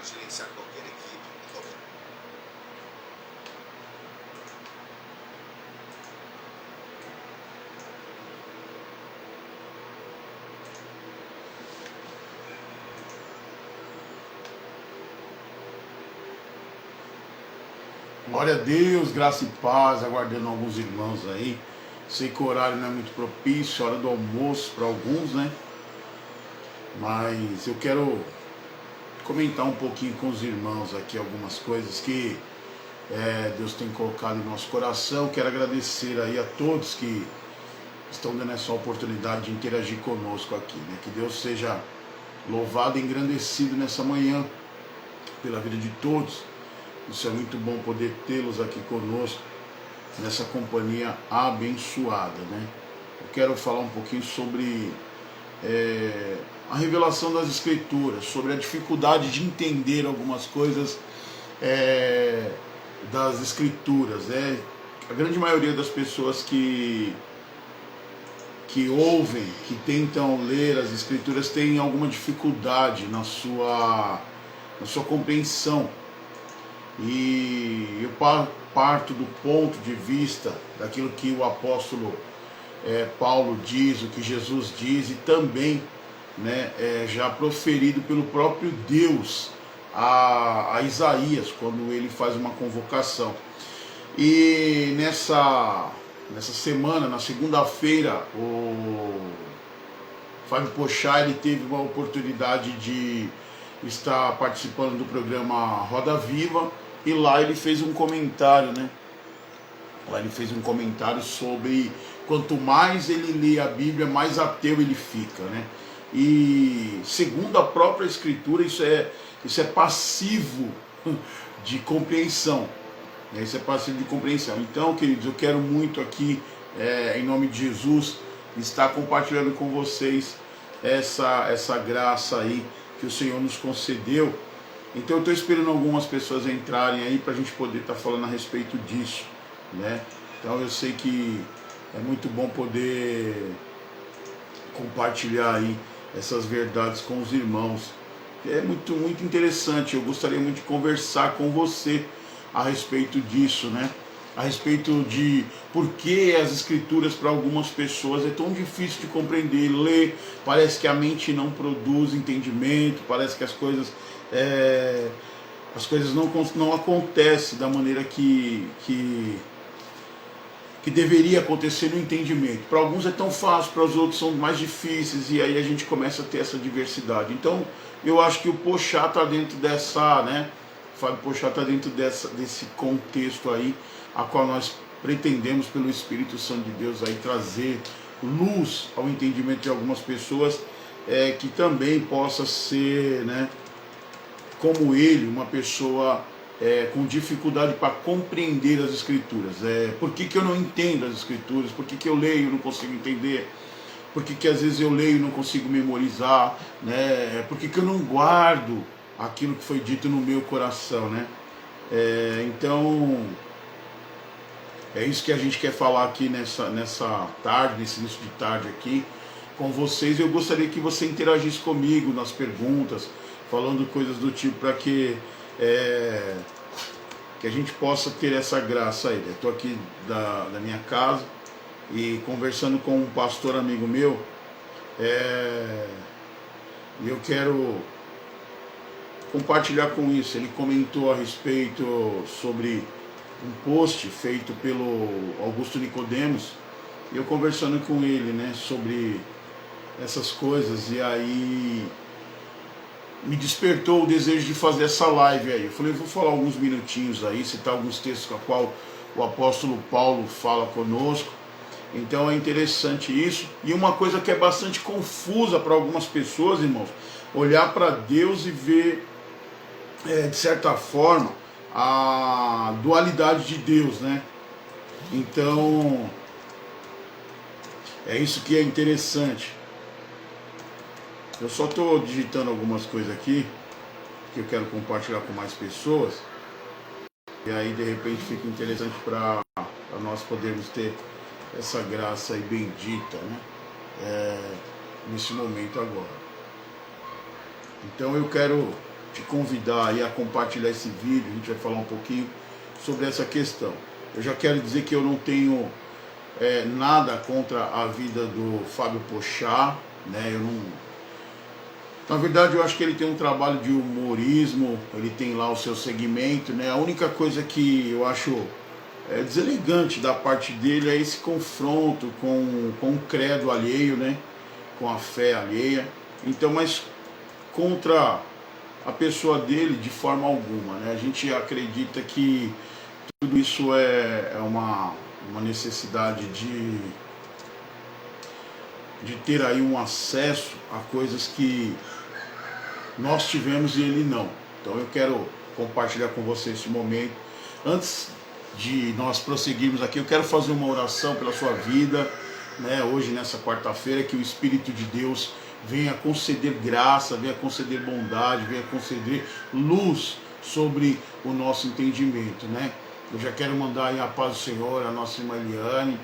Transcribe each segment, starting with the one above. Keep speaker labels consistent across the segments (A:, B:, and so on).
A: gerenciar qualquer equipe.
B: Glória a Deus, graça e paz, aguardando alguns irmãos aí. Sei que o horário não é muito propício, hora do almoço para alguns, né? Mas eu quero comentar um pouquinho com os irmãos aqui algumas coisas que Deus tem colocado em nosso coração. Quero agradecer aí a todos que estão dando essa oportunidade de interagir conosco aqui, né? Que Deus seja louvado e engrandecido nessa manhã pela vida de todos. Isso é muito bom poder tê-los aqui conosco, nessa companhia abençoada, né? Eu quero falar um pouquinho sobre a revelação das Escrituras, sobre a dificuldade de entender algumas coisas das Escrituras, né? A grande maioria das pessoas que ouvem, que tentam ler as Escrituras, tem alguma dificuldade na sua compreensão. E eu parto do ponto de vista daquilo que o apóstolo Paulo diz, o que Jesus diz, e também, né, já proferido pelo próprio Deus a Isaías, quando ele faz uma convocação. E nessa semana, na segunda-feira, o Fábio Pochá, ele teve uma oportunidade de estar participando do programa Roda Viva, e lá ele fez um comentário, né? Lá ele fez um comentário sobre quanto mais ele lê a Bíblia, mais ateu ele fica, né? E segundo a própria Escritura, isso é passivo de compreensão. Isso é passivo de compreensão. Então, queridos, eu quero muito aqui, em nome de Jesus, estar compartilhando com vocês essa graça aí que o Senhor nos concedeu. Então eu estou esperando algumas pessoas entrarem aí para a gente poder estar falando a respeito disso, né? Então eu sei que é muito bom poder compartilhar aí essas verdades com os irmãos. É muito interessante. Eu gostaria muito de conversar com você a respeito disso, né? A respeito de por que as Escrituras para algumas pessoas é tão difícil de compreender, ler, parece que a mente não produz entendimento, parece que as coisas não acontecem da maneira que deveria acontecer no entendimento. Para alguns é tão fácil, para os outros são mais difíceis, e aí a gente começa a ter essa diversidade. Então eu acho que o Pochá está dentro dessa, né? O Fábio Pochá está dentro desse contexto aí, a qual nós pretendemos pelo Espírito Santo de Deus aí trazer luz ao entendimento de algumas pessoas, que também possa ser, né, como ele, uma pessoa com dificuldade para compreender as Escrituras. Por que eu não entendo as Escrituras? Por que eu leio e não consigo entender? Por que às vezes eu leio e não consigo memorizar? Né? Por que eu não guardo aquilo que foi dito no meu coração? Né? Então, é isso que a gente quer falar aqui nessa tarde, nesse início de tarde aqui com vocês. Eu gostaria que você interagisse comigo nas perguntas, falando coisas do tipo, para que a gente possa ter essa graça aí. Estou aqui da minha casa e conversando com um pastor amigo meu, e eu quero compartilhar com isso. Ele comentou a respeito sobre um post feito pelo Augusto Nicodemos, e eu conversando com ele, né, sobre essas coisas, e aí me despertou o desejo de fazer essa live aí. Eu falei, eu vou falar alguns minutinhos aí, citar alguns textos com a qual o apóstolo Paulo fala conosco. Então é interessante isso. E uma coisa que é bastante confusa para algumas pessoas, irmãos, olhar para Deus e ver, de certa forma, a dualidade de Deus, né? Então, é isso que é interessante. Eu só estou digitando algumas coisas aqui que eu quero compartilhar com mais pessoas, e aí de repente fica interessante para nós podermos ter essa graça aí bendita, né? Nesse momento agora. Então eu quero te convidar aí a compartilhar esse vídeo. A gente vai falar um pouquinho sobre essa questão. Eu já quero dizer que eu não tenho nada contra a vida do Fábio Pochá, né? Eu não... Na verdade, eu acho que ele tem um trabalho de humorismo, ele tem lá o seu segmento, né? A única coisa que eu acho deselegante da parte dele é esse confronto com o credo alheio, né? Com a fé alheia. Então, mas contra a pessoa dele de forma alguma, né? A gente acredita que tudo isso é uma necessidade de ter aí um acesso a coisas que nós tivemos e ele não. Então eu quero compartilhar com você esse momento. Antes de nós prosseguirmos aqui, eu quero fazer uma oração pela sua vida, né? Hoje, nessa quarta-feira, que o Espírito de Deus venha conceder graça, venha conceder bondade, venha conceder luz sobre o nosso entendimento, né? Eu já quero mandar aí a paz do Senhor, a nossa irmã Eliane,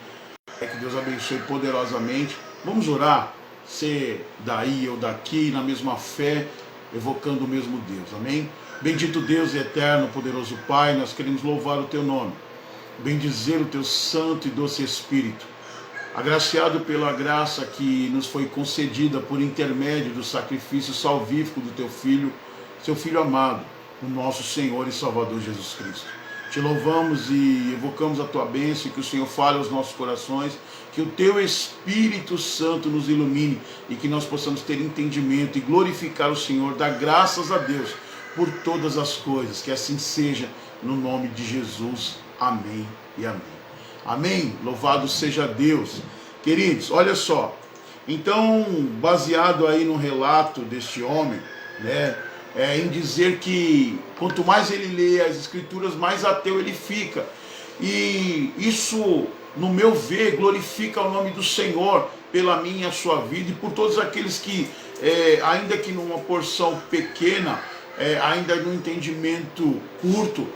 B: que Deus abençoe poderosamente. Vamos orar, ser daí ou daqui, na mesma fé, evocando o mesmo Deus, amém? Bendito Deus e eterno, poderoso Pai, nós queremos louvar o Teu nome, bendizer o Teu santo e doce Espírito, agraciado pela graça que nos foi concedida por intermédio do sacrifício salvífico do Teu Filho, Seu Filho amado, o nosso Senhor e Salvador Jesus Cristo. Te louvamos e evocamos a Tua bênção, que o Senhor fale aos nossos corações, que o Teu Espírito Santo nos ilumine e que nós possamos ter entendimento e glorificar o Senhor, dar graças a Deus por todas as coisas, que assim seja, no nome de Jesus. Amém e amém. Amém? Louvado seja Deus. Queridos, olha só, então, baseado aí no relato deste homem, né, em dizer que quanto mais ele lê as Escrituras, mais ateu ele fica. E isso, no meu ver, glorifica o nome do Senhor pela minha e a sua vida e por todos aqueles que, ainda que numa porção pequena, ainda no entendimento curto,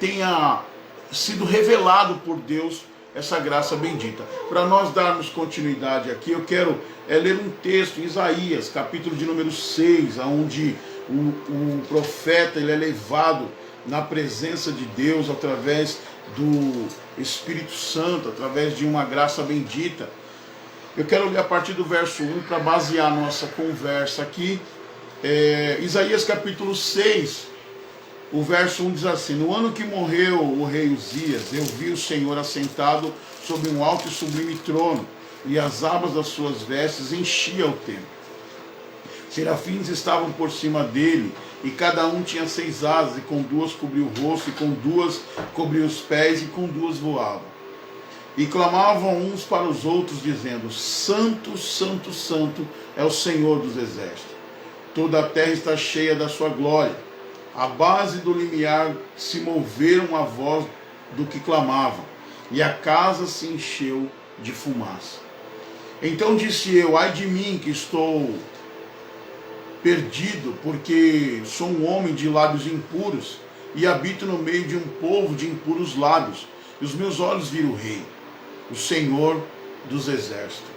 B: tenha sido revelado por Deus essa graça bendita. Para nós darmos continuidade aqui, eu quero ler um texto, Isaías, capítulo de número 6, onde o profeta ele é levado na presença de Deus através do Espírito Santo, através de uma graça bendita. Eu quero ler a partir do verso 1 para basear a nossa conversa aqui. Isaías capítulo 6, o verso 1 diz assim: no ano que morreu o rei Uzias, eu vi o Senhor assentado sobre um alto e sublime trono, e as abas das suas vestes enchiam o templo. Serafins estavam por cima dele, e cada um tinha 6 asas, e com 2 cobria o rosto, e com 2 cobria os pés, e com 2 voavam. E clamavam uns para os outros, dizendo: Santo, Santo, Santo é o Senhor dos exércitos. Toda a terra está cheia da sua glória. A base do limiar se moveram a voz do que clamavam, e a casa se encheu de fumaça. Então disse eu: ai de mim, que estou perdido, porque sou um homem de lábios impuros, e habito no meio de um povo de impuros lábios, e os meus olhos viram o Rei, o Senhor dos exércitos.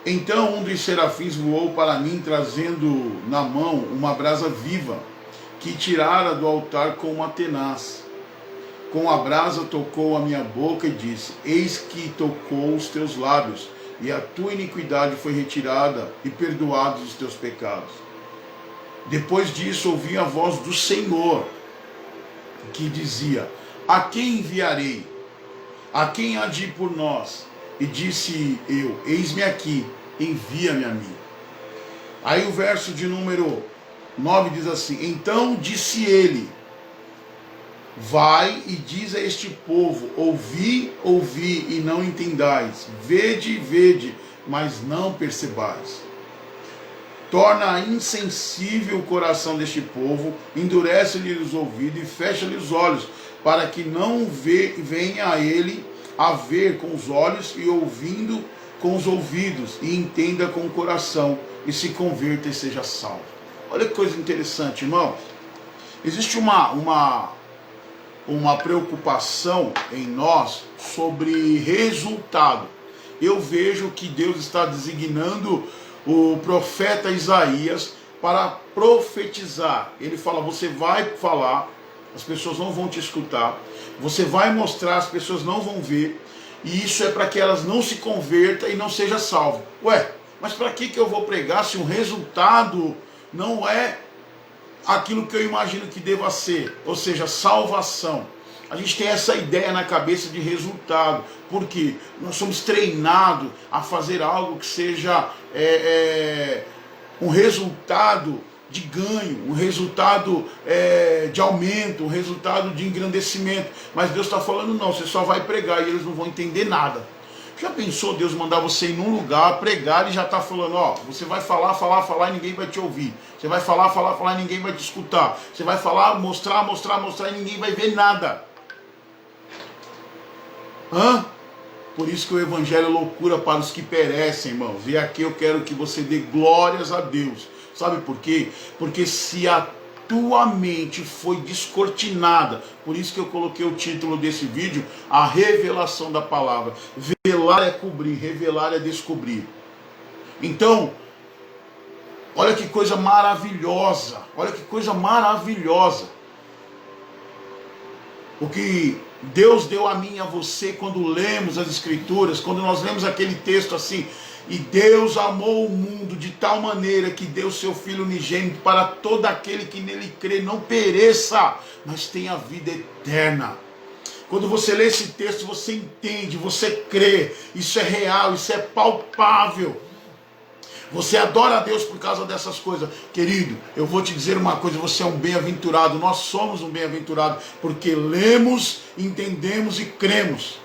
B: Então um dos serafins voou para mim, trazendo na mão uma brasa viva, que tirara do altar com uma tenaz. Com a brasa tocou a minha boca e disse: eis que tocou os teus lábios, e a tua iniquidade foi retirada, e perdoados os teus pecados. Depois disso ouvi a voz do Senhor, que dizia: a quem enviarei? A quem há de ir por nós? E disse eu: eis-me aqui, envia-me a mim. Aí o verso de número 9 diz assim: então disse ele: vai e diz a este povo: ouvi, ouvi e não entendais, vede, vede, mas não percebais. Torna insensível o coração deste povo, endurece-lhe os ouvidos e fecha-lhe os olhos, para que não venha a ele a ver com os olhos e ouvindo com os ouvidos, e entenda com o coração, e se converta e seja salvo. Olha que coisa interessante, irmãos. Existe uma preocupação em nós sobre resultado. Eu vejo que Deus está designando o profeta Isaías para profetizar. Ele fala, você vai falar, as pessoas não vão te escutar, você vai mostrar, as pessoas não vão ver, e isso é para que elas não se convertam e não sejam salvas. Ué, mas para que eu vou pregar se o resultado não é aquilo que eu imagino que deva ser, ou seja, salvação? A gente tem essa ideia na cabeça de resultado, porque nós somos treinados a fazer algo que seja um resultado de ganho, um resultado de aumento, um resultado de engrandecimento. Mas Deus está falando, não, você só vai pregar e eles não vão entender nada. Já pensou Deus mandar você ir num lugar, pregar, e já está falando, ó, você vai falar, falar, falar e ninguém vai te ouvir. Você vai falar, falar, falar e ninguém vai te escutar. Você vai falar, mostrar, mostrar, mostrar e ninguém vai ver nada. Por isso que o evangelho é loucura para os que perecem, irmãos. E aqui eu quero que você dê glórias a Deus. Sabe por quê? Porque se a tua mente foi descortinada, por isso que eu coloquei o título desse vídeo, a revelação da palavra. Velar é cobrir, revelar é descobrir. Então, olha que coisa maravilhosa, olha que coisa maravilhosa. O que Deus deu a mim e a você quando lemos as Escrituras, quando nós lemos aquele texto assim, e Deus amou o mundo de tal maneira que deu seu Filho unigênito para todo aquele que nele crê, não pereça, mas tenha vida eterna. Quando você lê esse texto, você entende, você crê, isso é real, isso é palpável. Você adora a Deus por causa dessas coisas. Querido, eu vou te dizer uma coisa, você é um bem-aventurado, nós somos um bem-aventurado, porque lemos, entendemos e cremos.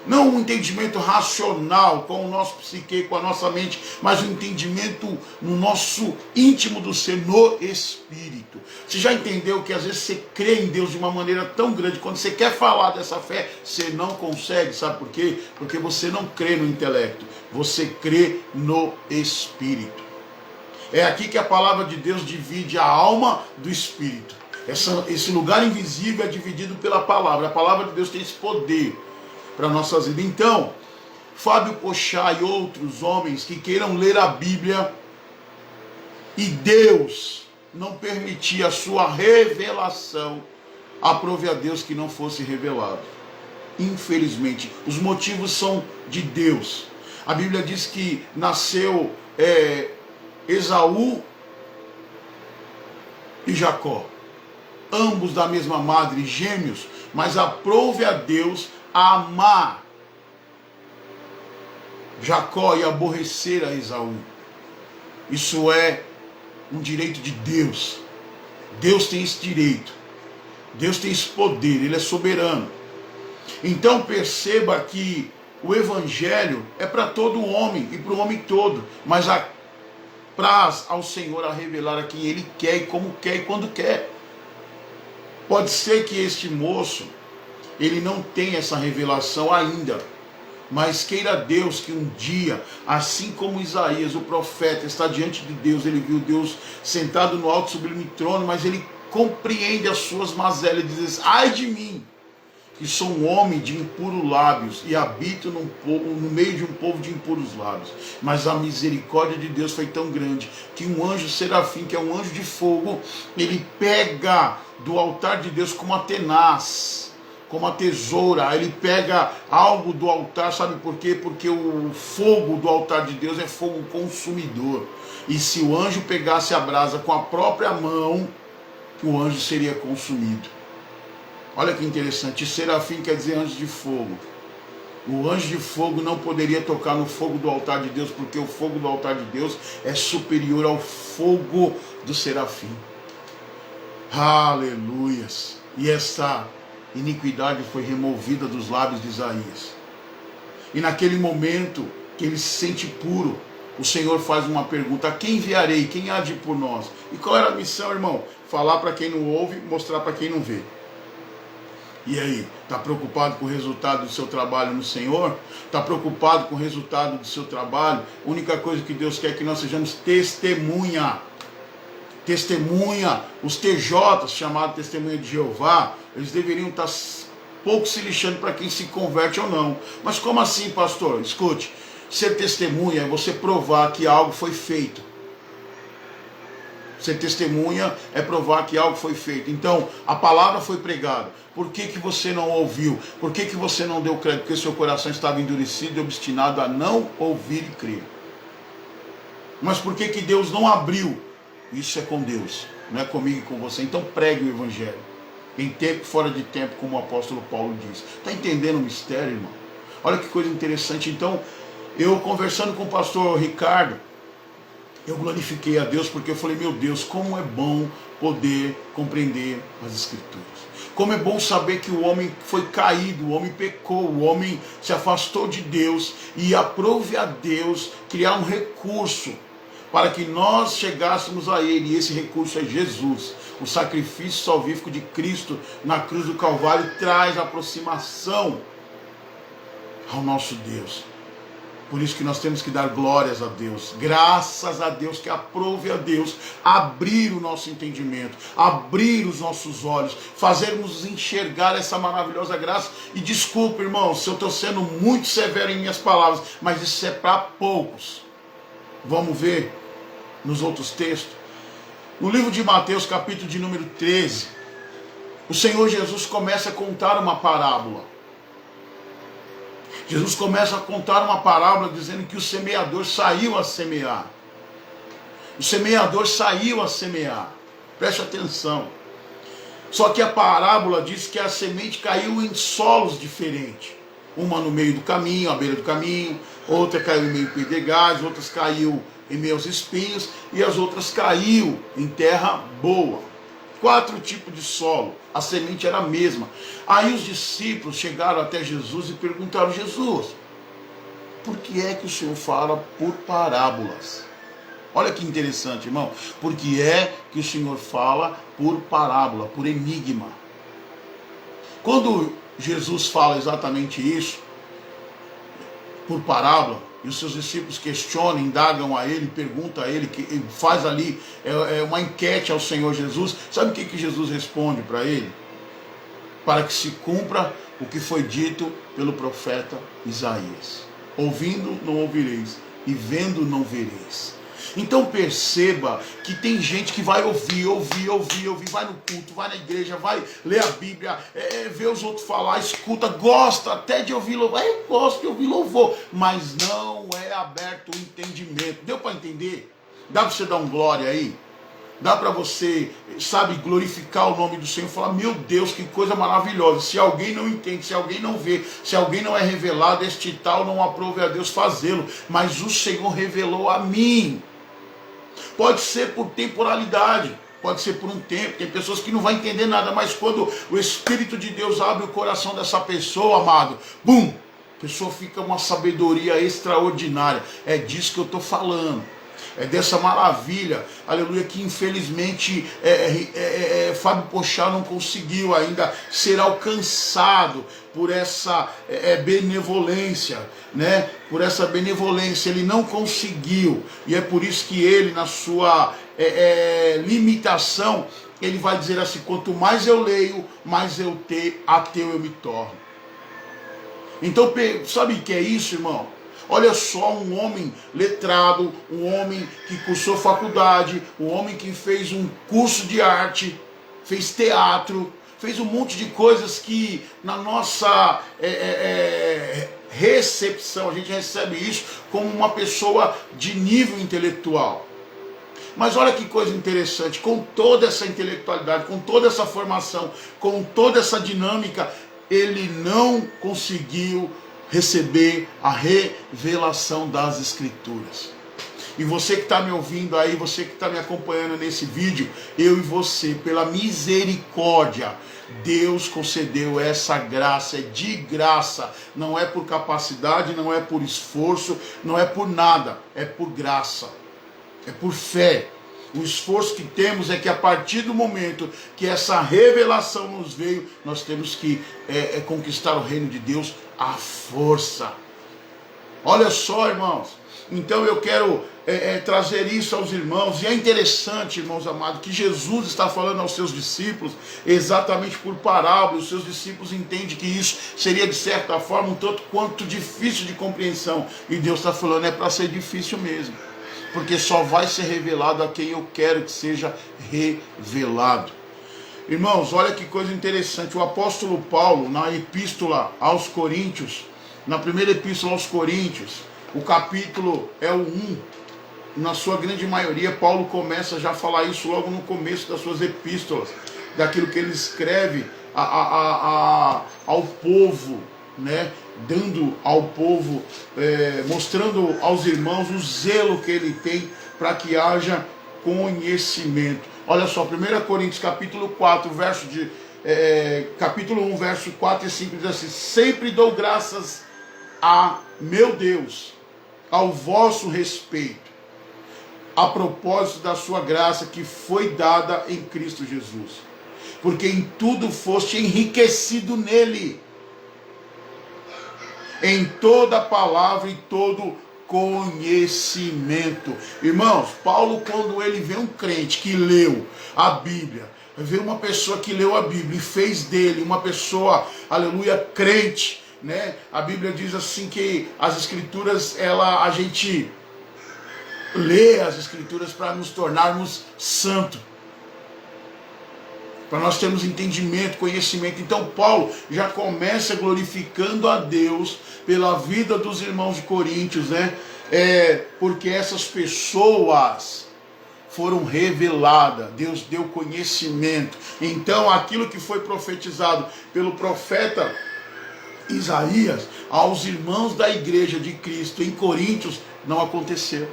B: Não um entendimento racional com o nosso psique, com a nossa mente, mas um entendimento no nosso íntimo do ser, no Espírito. Você já entendeu que às vezes você crê em Deus de uma maneira tão grande, quando você quer falar dessa fé, você não consegue, sabe por quê? Porque você não crê no intelecto, você crê no Espírito. É aqui que a palavra de Deus divide a alma do Espírito. Esse lugar invisível é dividido pela palavra. A palavra de Deus tem esse poder para nossas vidas. Então, Fábio Pochá e outros homens que queiram ler a Bíblia e Deus não permitir a sua revelação, aprove a Deus que não fosse revelado. Infelizmente, os motivos são de Deus. A Bíblia diz que nasceu Esaú e Jacó, ambos da mesma madre, gêmeos, mas aprove a Deus amar Jacó e aborrecer a Esaú. Isso é um direito de Deus. Deus tem esse direito. Deus tem esse poder, Ele é soberano. Então perceba que o Evangelho é para todo homem e para o homem todo, mas apraz ao Senhor a revelar a quem Ele quer e como quer e quando quer. Pode ser que este moço ele não tenha essa revelação ainda, mas queira Deus que um dia, assim como Isaías, o profeta, está diante de Deus, ele viu Deus sentado no alto sublime trono, mas ele compreende as suas mazelas e diz: ai de mim, que sou um homem de impuros lábios e habito no meio de um povo de impuros lábios. Mas a misericórdia de Deus foi tão grande que um anjo serafim, que é um anjo de fogo, ele pega do altar de Deus como a tenaz, como a tesoura, ele pega algo do altar, sabe por quê? Porque o fogo do altar de Deus é fogo consumidor. E se o anjo pegasse a brasa com a própria mão, o anjo seria consumido. Olha que interessante, serafim quer dizer anjo de fogo. O anjo de fogo não poderia tocar no fogo do altar de Deus, porque o fogo do altar de Deus é superior ao fogo do serafim. Aleluias! E essa iniquidade foi removida dos lábios de Isaías. E naquele momento que ele se sente puro, o Senhor faz uma pergunta: a quem enviarei? Quem há de ir por nós? E qual era a missão, irmão? Falar para quem não ouve, mostrar para quem não vê. E aí, está preocupado com o resultado do seu trabalho no Senhor? Está preocupado com o resultado do seu trabalho? A única coisa que Deus quer é que nós sejamos testemunha. Testemunha. Os TJs, chamados Testemunha de Jeová, eles deveriam estar pouco se lixando para quem se converte ou não. Mas como assim, pastor? Escute, ser testemunha é você provar que algo foi feito. Ser testemunha é provar que algo foi feito. Então, a palavra foi pregada. Por que você não ouviu? Por que você não deu crédito? Porque seu coração estava endurecido e obstinado a não ouvir e crer. Mas por que Deus não abriu? Isso é com Deus, não é comigo e com você. Então pregue o evangelho. Em tempo e fora de tempo, como o apóstolo Paulo diz. Está entendendo o mistério, irmão? Olha que coisa interessante. Então, eu conversando com o pastor Ricardo, eu glorifiquei a Deus porque eu falei, meu Deus, como é bom poder compreender as Escrituras. Como é bom saber que o homem foi caído, o homem pecou, o homem se afastou de Deus e aprove a Deus criar um recurso para que nós chegássemos a Ele. E esse recurso é Jesus. O sacrifício salvífico de Cristo na cruz do Calvário traz aproximação ao nosso Deus. Por isso que nós temos que dar glórias a Deus, graças a Deus, que aprove a Deus abrir o nosso entendimento, abrir os nossos olhos, fazermos enxergar essa maravilhosa graça. E desculpe, irmão, se eu estou sendo muito severo em minhas palavras, mas isso é para poucos. Vamos ver nos outros textos. No livro de Mateus, capítulo de número 13, o Senhor Jesus começa a contar uma parábola. Jesus começa a contar uma parábola dizendo que o semeador saiu a semear. O semeador saiu a semear. Preste atenção. Só que a parábola diz que a semente caiu em solos diferentes. Uma no meio do caminho, à beira do caminho. Outra caiu em meio a pedregais. Outras caiu em meio aos espinhos. E as outras caiu em terra boa. 4 tipos de solo, a semente era a mesma. Aí os discípulos chegaram até Jesus e perguntaram, Jesus, por que é que o Senhor fala por parábolas? Olha que interessante, irmão. Por que é que o Senhor fala por parábola, por enigma? Quando Jesus fala exatamente isso, por parábola, e os seus discípulos questionam, indagam a ele, perguntam a ele, que faz ali uma enquete ao Senhor Jesus. Sabe o que Jesus responde para ele? Para que se cumpra o que foi dito pelo profeta Isaías. Ouvindo, não ouvireis, e vendo, não vereis. Então perceba que tem gente que vai ouvir, vai no culto, vai na igreja, vai ler a Bíblia, vê os outros falar, escuta, gosta até de ouvir louvor. Eu gosto de ouvir louvor, mas não é aberto o entendimento. Deu para entender? Dá para você dar um glória aí? Dá para você, sabe, glorificar o nome do Senhor e falar, meu Deus, que coisa maravilhosa. Se alguém não entende, se alguém não vê, se alguém não é revelado, este tal não aprove a Deus fazê-lo. Mas o Senhor revelou a mim. Pode ser por temporalidade, pode ser por um tempo. Tem pessoas que não vão entender nada, mas quando o Espírito de Deus abre o coração dessa pessoa, amado, bum, a pessoa fica uma sabedoria extraordinária. É disso que eu estou falando. É dessa maravilha, aleluia, que infelizmente Fábio Pochá não conseguiu ainda ser alcançado por essa benevolência, né? Por essa benevolência, ele não conseguiu, e é por isso que ele, na sua limitação, ele vai dizer assim, quanto mais eu leio, mais ateu eu me torno. Então, sabe o que é isso, irmão? Olha só, um homem letrado, um homem que cursou faculdade, um homem que fez um curso de arte, fez teatro, fez um monte de coisas que na nossa recepção, a gente recebe isso como uma pessoa de nível intelectual. Mas olha que coisa interessante, com toda essa intelectualidade, com toda essa formação, com toda essa dinâmica, ele não conseguiu receber a revelação das Escrituras. E você que está me ouvindo aí, você que está me acompanhando nesse vídeo, eu e você, pela misericórdia, Deus concedeu essa graça, é de graça, não é por capacidade, não é por esforço, não é por nada, é por graça, é por fé. O esforço que temos é que a partir do momento que essa revelação nos veio, nós temos que conquistar o reino de Deus à força. Olha só, irmãos, então eu quero trazer isso aos irmãos, e é interessante, irmãos amados, que Jesus está falando aos seus discípulos exatamente por parábolas. Os seus discípulos entendem que isso seria de certa forma um tanto quanto difícil de compreensão, e Deus está falando, é para ser difícil mesmo. porque só vai ser revelado a quem eu quero que seja revelado. Irmãos, olha que coisa interessante, o apóstolo Paulo, na epístola aos Coríntios, na primeira epístola aos Coríntios, o capítulo é o 1, na sua grande maioria, Paulo começa já a falar isso logo no começo das suas epístolas, daquilo que ele escreve ao povo, né? Dando ao povo, mostrando aos irmãos o zelo que ele tem para que haja conhecimento. Olha só, 1 Coríntios capítulo 4, capítulo 1, verso 4 e 5 diz assim: sempre dou graças a meu Deus, ao vosso respeito, a propósito da sua graça que foi dada em Cristo Jesus, porque em tudo foste enriquecido nele, em toda palavra e todo conhecimento. Irmãos, Paulo, quando ele vê um crente que leu a Bíblia, vê uma pessoa que leu a Bíblia e fez dele uma pessoa, aleluia, crente, né? A Bíblia diz assim que as Escrituras, a gente lê as Escrituras para nos tornarmos santos, para nós termos entendimento, conhecimento. Então Paulo já começa glorificando a Deus pela vida dos irmãos de Coríntios, né? Porque essas pessoas foram reveladas, Deus deu conhecimento. Então aquilo que foi profetizado pelo profeta Isaías aos irmãos da igreja de Cristo em Coríntios não aconteceu.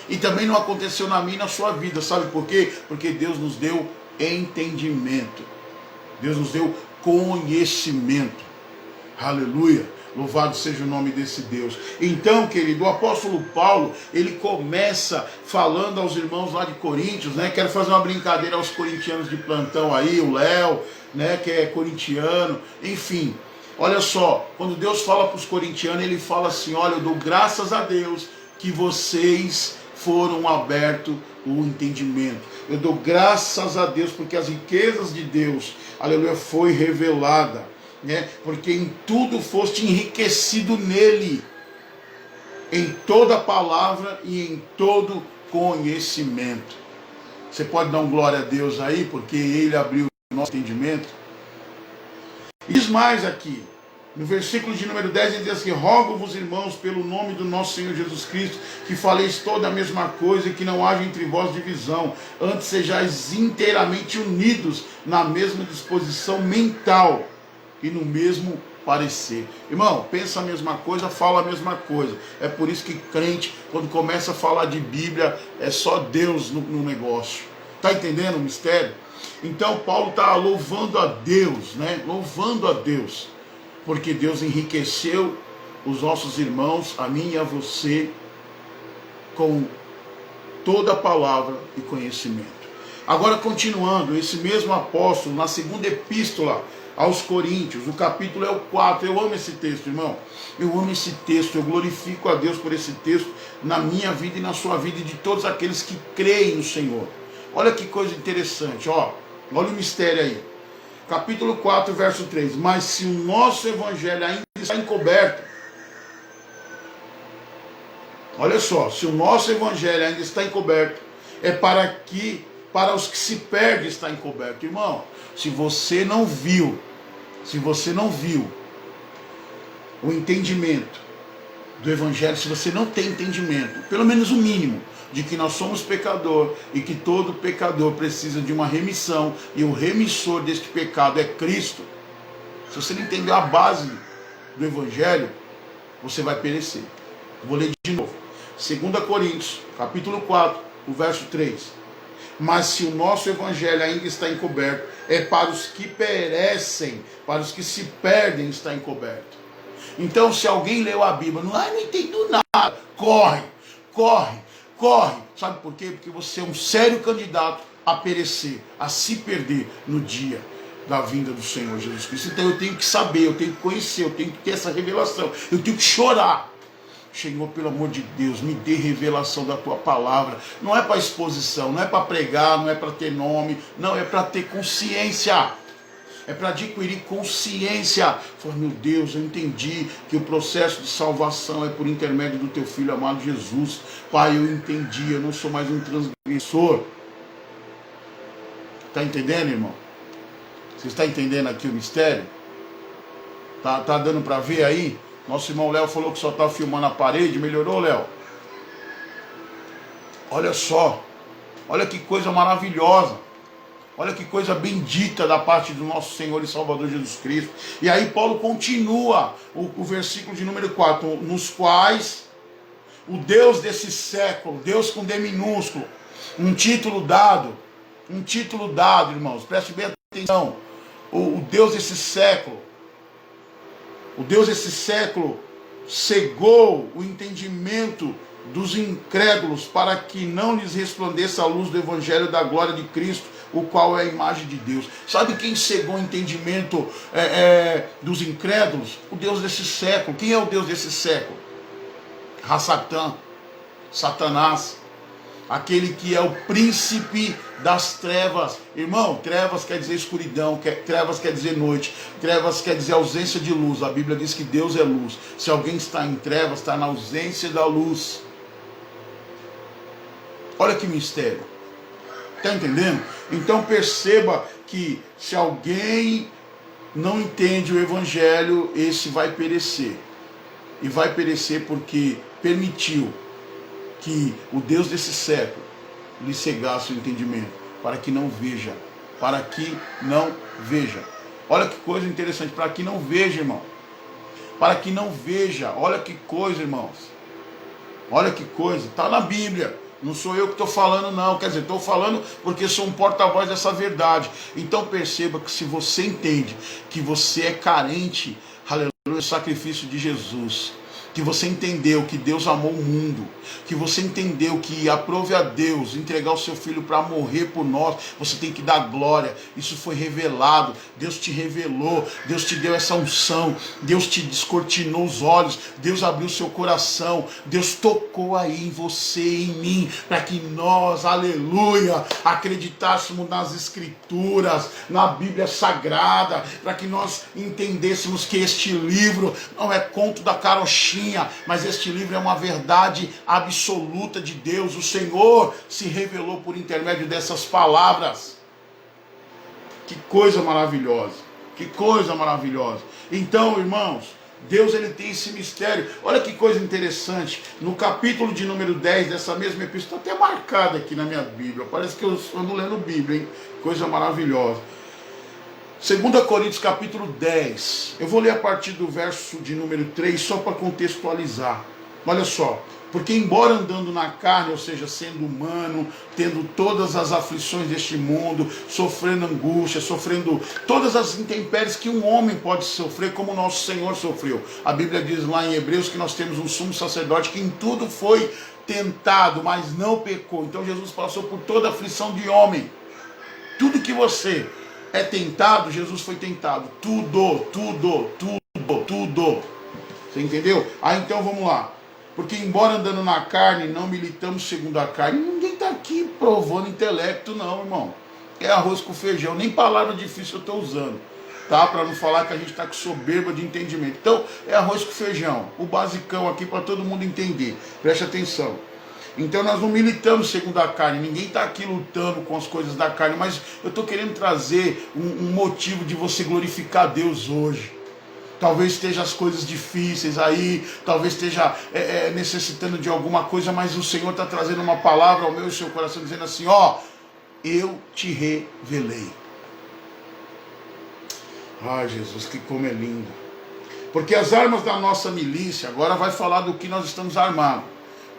B: E também não aconteceu na minha e na sua vida. Sabe por quê? Porque Deus nos deu entendimento. Deus nos deu conhecimento. Aleluia. Louvado seja o nome desse Deus. Então, querido, o apóstolo Paulo, ele começa falando aos irmãos lá de Coríntios, né? Quero fazer uma brincadeira aos corintianos de plantão aí, o Léo, né, que é corintiano, enfim. Olha só, quando Deus fala para os corintianos, ele fala assim: olha, eu dou graças a Deus que vocês foram abertos o entendimento. Eu dou graças a Deus porque as riquezas de Deus, aleluia, foi revelada, né? Porque em tudo foste enriquecido nele, em toda palavra e em todo conhecimento. Você pode dar um glória a Deus aí, porque ele abriu o nosso entendimento. E diz mais aqui, no versículo de número 10, ele diz assim: rogo-vos, irmãos, pelo nome do nosso Senhor Jesus Cristo, que faleis toda a mesma coisa e que não haja entre vós divisão, antes sejais inteiramente unidos na mesma disposição mental e no mesmo parecer. Irmão, pensa a mesma coisa, fala a mesma coisa. É por isso que crente, quando começa a falar de Bíblia, é só Deus no negócio. Está entendendo o mistério? Então Paulo está louvando a Deus, né? Louvando a Deus, porque Deus enriqueceu os nossos irmãos, a mim e a você, com toda a palavra e conhecimento. Agora, continuando, esse mesmo apóstolo, na segunda epístola aos Coríntios, o capítulo é o 4, eu amo esse texto, irmão, eu amo esse texto, eu glorifico a Deus por esse texto, na minha vida e na sua vida e de todos aqueles que creem no Senhor. Olha que coisa interessante, olha o mistério aí. Capítulo 4, verso 3. Mas se o nosso evangelho ainda está encoberto, olha só, se o nosso evangelho ainda está encoberto, é para os que se perdem está encoberto. Irmão, se você não viu o entendimento do evangelho, se você não tem entendimento, pelo menos o mínimo, de que nós somos pecador e que todo pecador precisa de uma remissão e o remissor deste pecado é Cristo, se você não entender a base do evangelho, você vai perecer. Vou ler de novo. 2 Coríntios, capítulo 4, o verso 3. Mas se o nosso evangelho ainda está encoberto, é para os que perecem, para os que se perdem está encoberto. Então, se alguém leu a Bíblia, não entendo nada, corre. Sabe por quê? Porque você é um sério candidato a perecer, a se perder no dia da vinda do Senhor Jesus Cristo. Então eu tenho que saber, eu tenho que conhecer, eu tenho que ter essa revelação, eu tenho que chorar. Senhor, pelo amor de Deus, me dê revelação da tua palavra. Não é para exposição, não é para pregar, não é para ter nome, não, é para ter consciência. é para adquirir consciência. Fala, meu Deus, eu entendi que o processo de salvação é por intermédio do teu Filho amado Jesus. Pai, eu entendi, eu não sou mais um transgressor. Está entendendo, irmão? Você está entendendo aqui o mistério? Tá dando para ver aí? Nosso irmão Léo falou que só está filmando a parede. Melhorou, Léo? Olha só. Olha que coisa maravilhosa. Olha que coisa bendita da parte do nosso Senhor e Salvador Jesus Cristo. E aí Paulo continua o versículo de número 4. Nos quais o Deus desse século, Deus com D minúsculo, um título dado, irmãos, preste bem atenção. O Deus desse século, cegou o entendimento dos incrédulos para que não lhes resplandeça a luz do evangelho da glória de Cristo, o qual é a imagem de Deus. Sabe quem cegou o entendimento dos incrédulos? O Deus desse século. Quem é o Deus desse século? Rassatã, Satanás, aquele que é o príncipe das trevas. Irmão, trevas quer dizer escuridão, trevas quer dizer noite, trevas quer dizer ausência de luz. A Bíblia diz que Deus é luz. Se alguém está em trevas, está na ausência da luz. Olha que mistério. Está entendendo? Então perceba que se alguém não entende o evangelho, esse vai perecer. E vai perecer porque permitiu que o Deus desse século lhe cegasse o entendimento, para que não veja, olha que coisa interessante, para que não veja, irmão, olha que coisa, irmãos, olha que coisa, está na Bíblia, não sou eu que estou falando não, quer dizer, estou falando porque sou um porta-voz dessa verdade. Então perceba que se você entende que você é carente, aleluia, do sacrifício de Jesus, que você entendeu que Deus amou o mundo, que você entendeu que aprove a Deus entregar o seu filho para morrer por nós, você tem que dar glória. Isso foi revelado, Deus te revelou, Deus te deu essa unção, Deus te descortinou os olhos, Deus abriu seu coração, Deus tocou aí em você e em mim, para que nós, aleluia, acreditássemos nas Escrituras, na Bíblia Sagrada, para que nós entendêssemos que este livro não é conto da carochinha, mas este livro é uma verdade absoluta de Deus. O Senhor se revelou por intermédio dessas palavras. Que coisa maravilhosa, que coisa maravilhosa. Então, irmãos, Deus ele tem esse mistério. Olha que coisa interessante, no capítulo de número 10 dessa mesma epístola, está até marcado aqui na minha Bíblia, parece que eu ando lendo Bíblia, hein? Coisa maravilhosa. 2 Coríntios capítulo 10, eu vou ler a partir do verso de número 3, só para contextualizar. Olha só, porque embora andando na carne, ou seja, sendo humano, tendo todas as aflições deste mundo, sofrendo angústia, sofrendo todas as intempéries que um homem pode sofrer, como o nosso Senhor sofreu. A Bíblia diz lá em Hebreus que nós temos um sumo sacerdote que em tudo foi tentado, mas não pecou. Então Jesus passou por toda a aflição de homem. Tudo que você é tentado, Jesus foi tentado. Tudo. Você entendeu? Então vamos lá. Porque embora andando na carne, não militamos segundo a carne. Ninguém está aqui provando intelecto não, irmão. É arroz com feijão. Nem palavra difícil eu estou usando, tá? Para não falar que a gente está com soberba de entendimento. Então é arroz com feijão. O basicão aqui para todo mundo entender. Preste atenção. Então nós não militamos segundo a carne, ninguém está aqui lutando com as coisas da carne, mas eu estou querendo trazer um motivo de você glorificar Deus hoje. Talvez esteja as coisas difíceis aí, talvez esteja necessitando de alguma coisa, mas o Senhor está trazendo uma palavra ao meu e ao seu coração, dizendo assim, ó, eu te revelei. Ai Jesus, que como é lindo. Porque as armas da nossa milícia, agora vai falar do que nós estamos armados.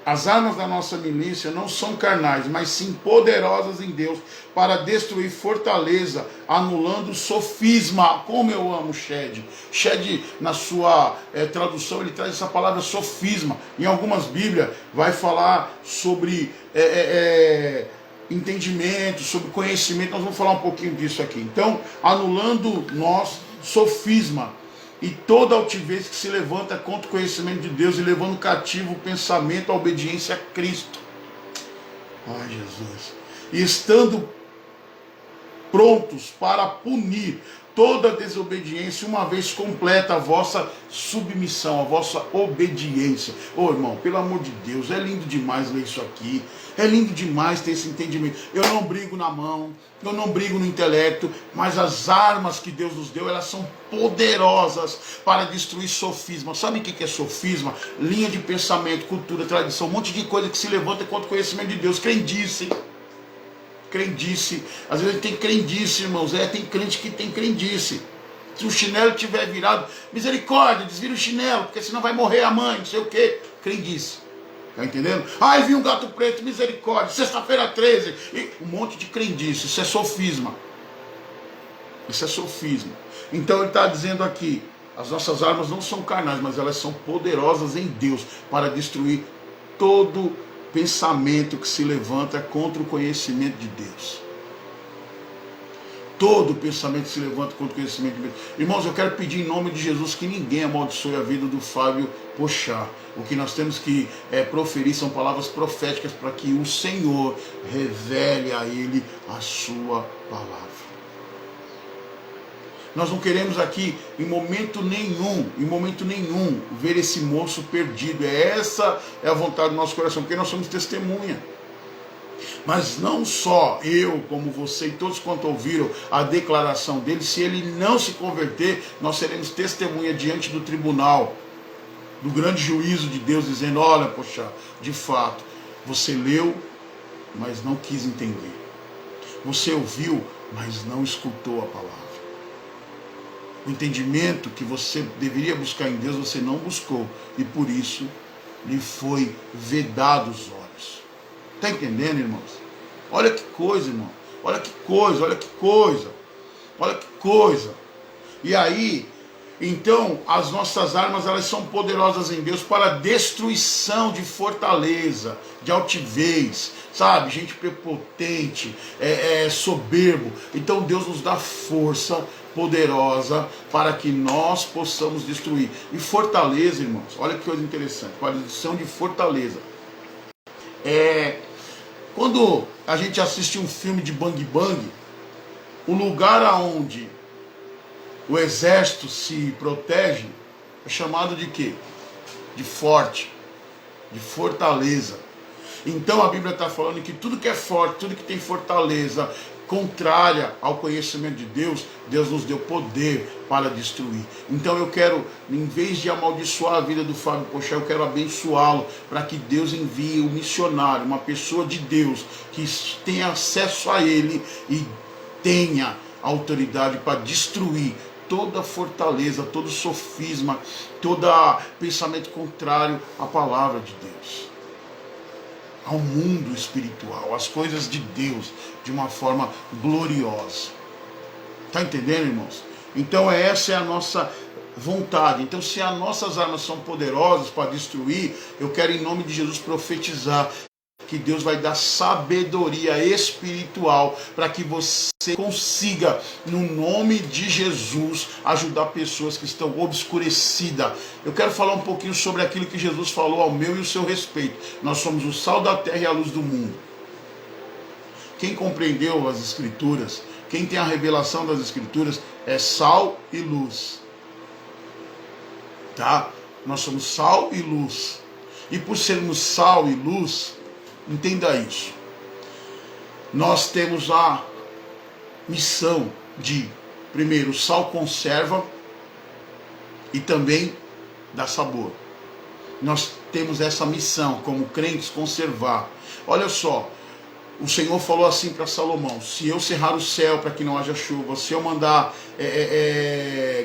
B: As armas da nossa milícia não são carnais, mas sim poderosas em Deus para destruir fortaleza, anulando o sofisma. Como eu amo Shed. Shed, na sua tradução, ele traz essa palavra sofisma. Em algumas Bíblias vai falar sobre entendimento, sobre conhecimento. Nós vamos falar um pouquinho disso aqui. Então, anulando nós sofisma e toda altivez que se levanta contra o conhecimento de Deus e levando cativo o pensamento à obediência a Cristo. Ai, Jesus. E estando prontos para punir toda desobediência, uma vez completa a vossa submissão, a vossa obediência. Ô irmão, pelo amor de Deus, é lindo demais ler isso aqui, é lindo demais ter esse entendimento. Eu não brigo na mão, eu não brigo no intelecto, mas as armas que Deus nos deu, elas são poderosas para destruir sofisma. Sabe o que é sofisma? Linha de pensamento, cultura, tradição, um monte de coisa que se levanta contra o conhecimento de Deus. Crendice. Crendice, às vezes tem crendice, irmãos, tem crente que tem crendice. Se o chinelo tiver virado, misericórdia, desvira o chinelo, porque senão vai morrer a mãe, não sei o que, crendice. Tá entendendo? Ai, vi um gato preto, misericórdia, sexta-feira 13, e um monte de crendice, isso é sofisma. Isso é sofisma. Então ele está dizendo aqui, as nossas armas não são carnais, mas elas são poderosas em Deus para destruir todo pensamento que se levanta contra o conhecimento de Deus. Todo pensamento que se levanta contra o conhecimento de Deus. Irmãos, eu quero pedir em nome de Jesus que ninguém amaldiçoe a vida do Fábio Pochá. O que nós temos que proferir são palavras proféticas para que o Senhor revele a ele a sua palavra. Nós não queremos aqui, em momento nenhum, ver esse moço perdido. Essa é a vontade do nosso coração, porque nós somos testemunha. Mas não só eu, como você e todos quanto ouviram a declaração dele, se ele não se converter, nós seremos testemunha diante do tribunal, do grande juízo de Deus, dizendo, olha, poxa, de fato, você leu, mas não quis entender. Você ouviu, mas não escutou a palavra. O entendimento que você deveria buscar em Deus, você não buscou. E por isso, lhe foi vedado os olhos. Está entendendo, irmãos? Olha que coisa, irmão. Olha que coisa, olha que coisa. Olha que coisa. E aí, então, as nossas armas, elas são poderosas em Deus para destruição de fortaleza, de altivez, sabe? Gente prepotente, soberbo. Então Deus nos dá força poderosa para que nós possamos destruir. E fortaleza, irmãos, olha que coisa interessante, qualificação de fortaleza. Quando a gente assiste um filme de Bang Bang, o lugar aonde o exército se protege é chamado de quê? De forte, de fortaleza. Então a Bíblia está falando que tudo que é forte, tudo que tem fortaleza, contrária ao conhecimento de Deus, Deus nos deu poder para destruir. Então eu quero, em vez de amaldiçoar a vida do Fábio Pochá, eu quero abençoá-lo, para que Deus envie um missionário, uma pessoa de Deus, que tenha acesso a ele e tenha autoridade para destruir toda fortaleza, todo sofisma, todo pensamento contrário à palavra de Deus, ao mundo espiritual, às coisas de Deus, de uma forma gloriosa. Está entendendo, irmãos? Então essa é a nossa vontade. Então, se as nossas armas são poderosas para destruir, eu quero em nome de Jesus profetizar que Deus vai dar sabedoria espiritual para que você consiga, no nome de Jesus, ajudar pessoas que estão obscurecidas. Eu quero falar um pouquinho sobre aquilo que Jesus falou ao meu e o seu respeito. Nós somos o sal da terra e a luz do mundo. Quem compreendeu as Escrituras, quem tem a revelação das Escrituras, é sal e luz. Tá? Nós somos sal e luz. E por sermos sal e luz, entenda isso. Nós temos a missão de, primeiro, o sal conserva e também dá sabor. Nós temos essa missão como crentes, conservar. Olha só, o Senhor falou assim para Salomão: se eu cerrar o céu para que não haja chuva, se eu mandar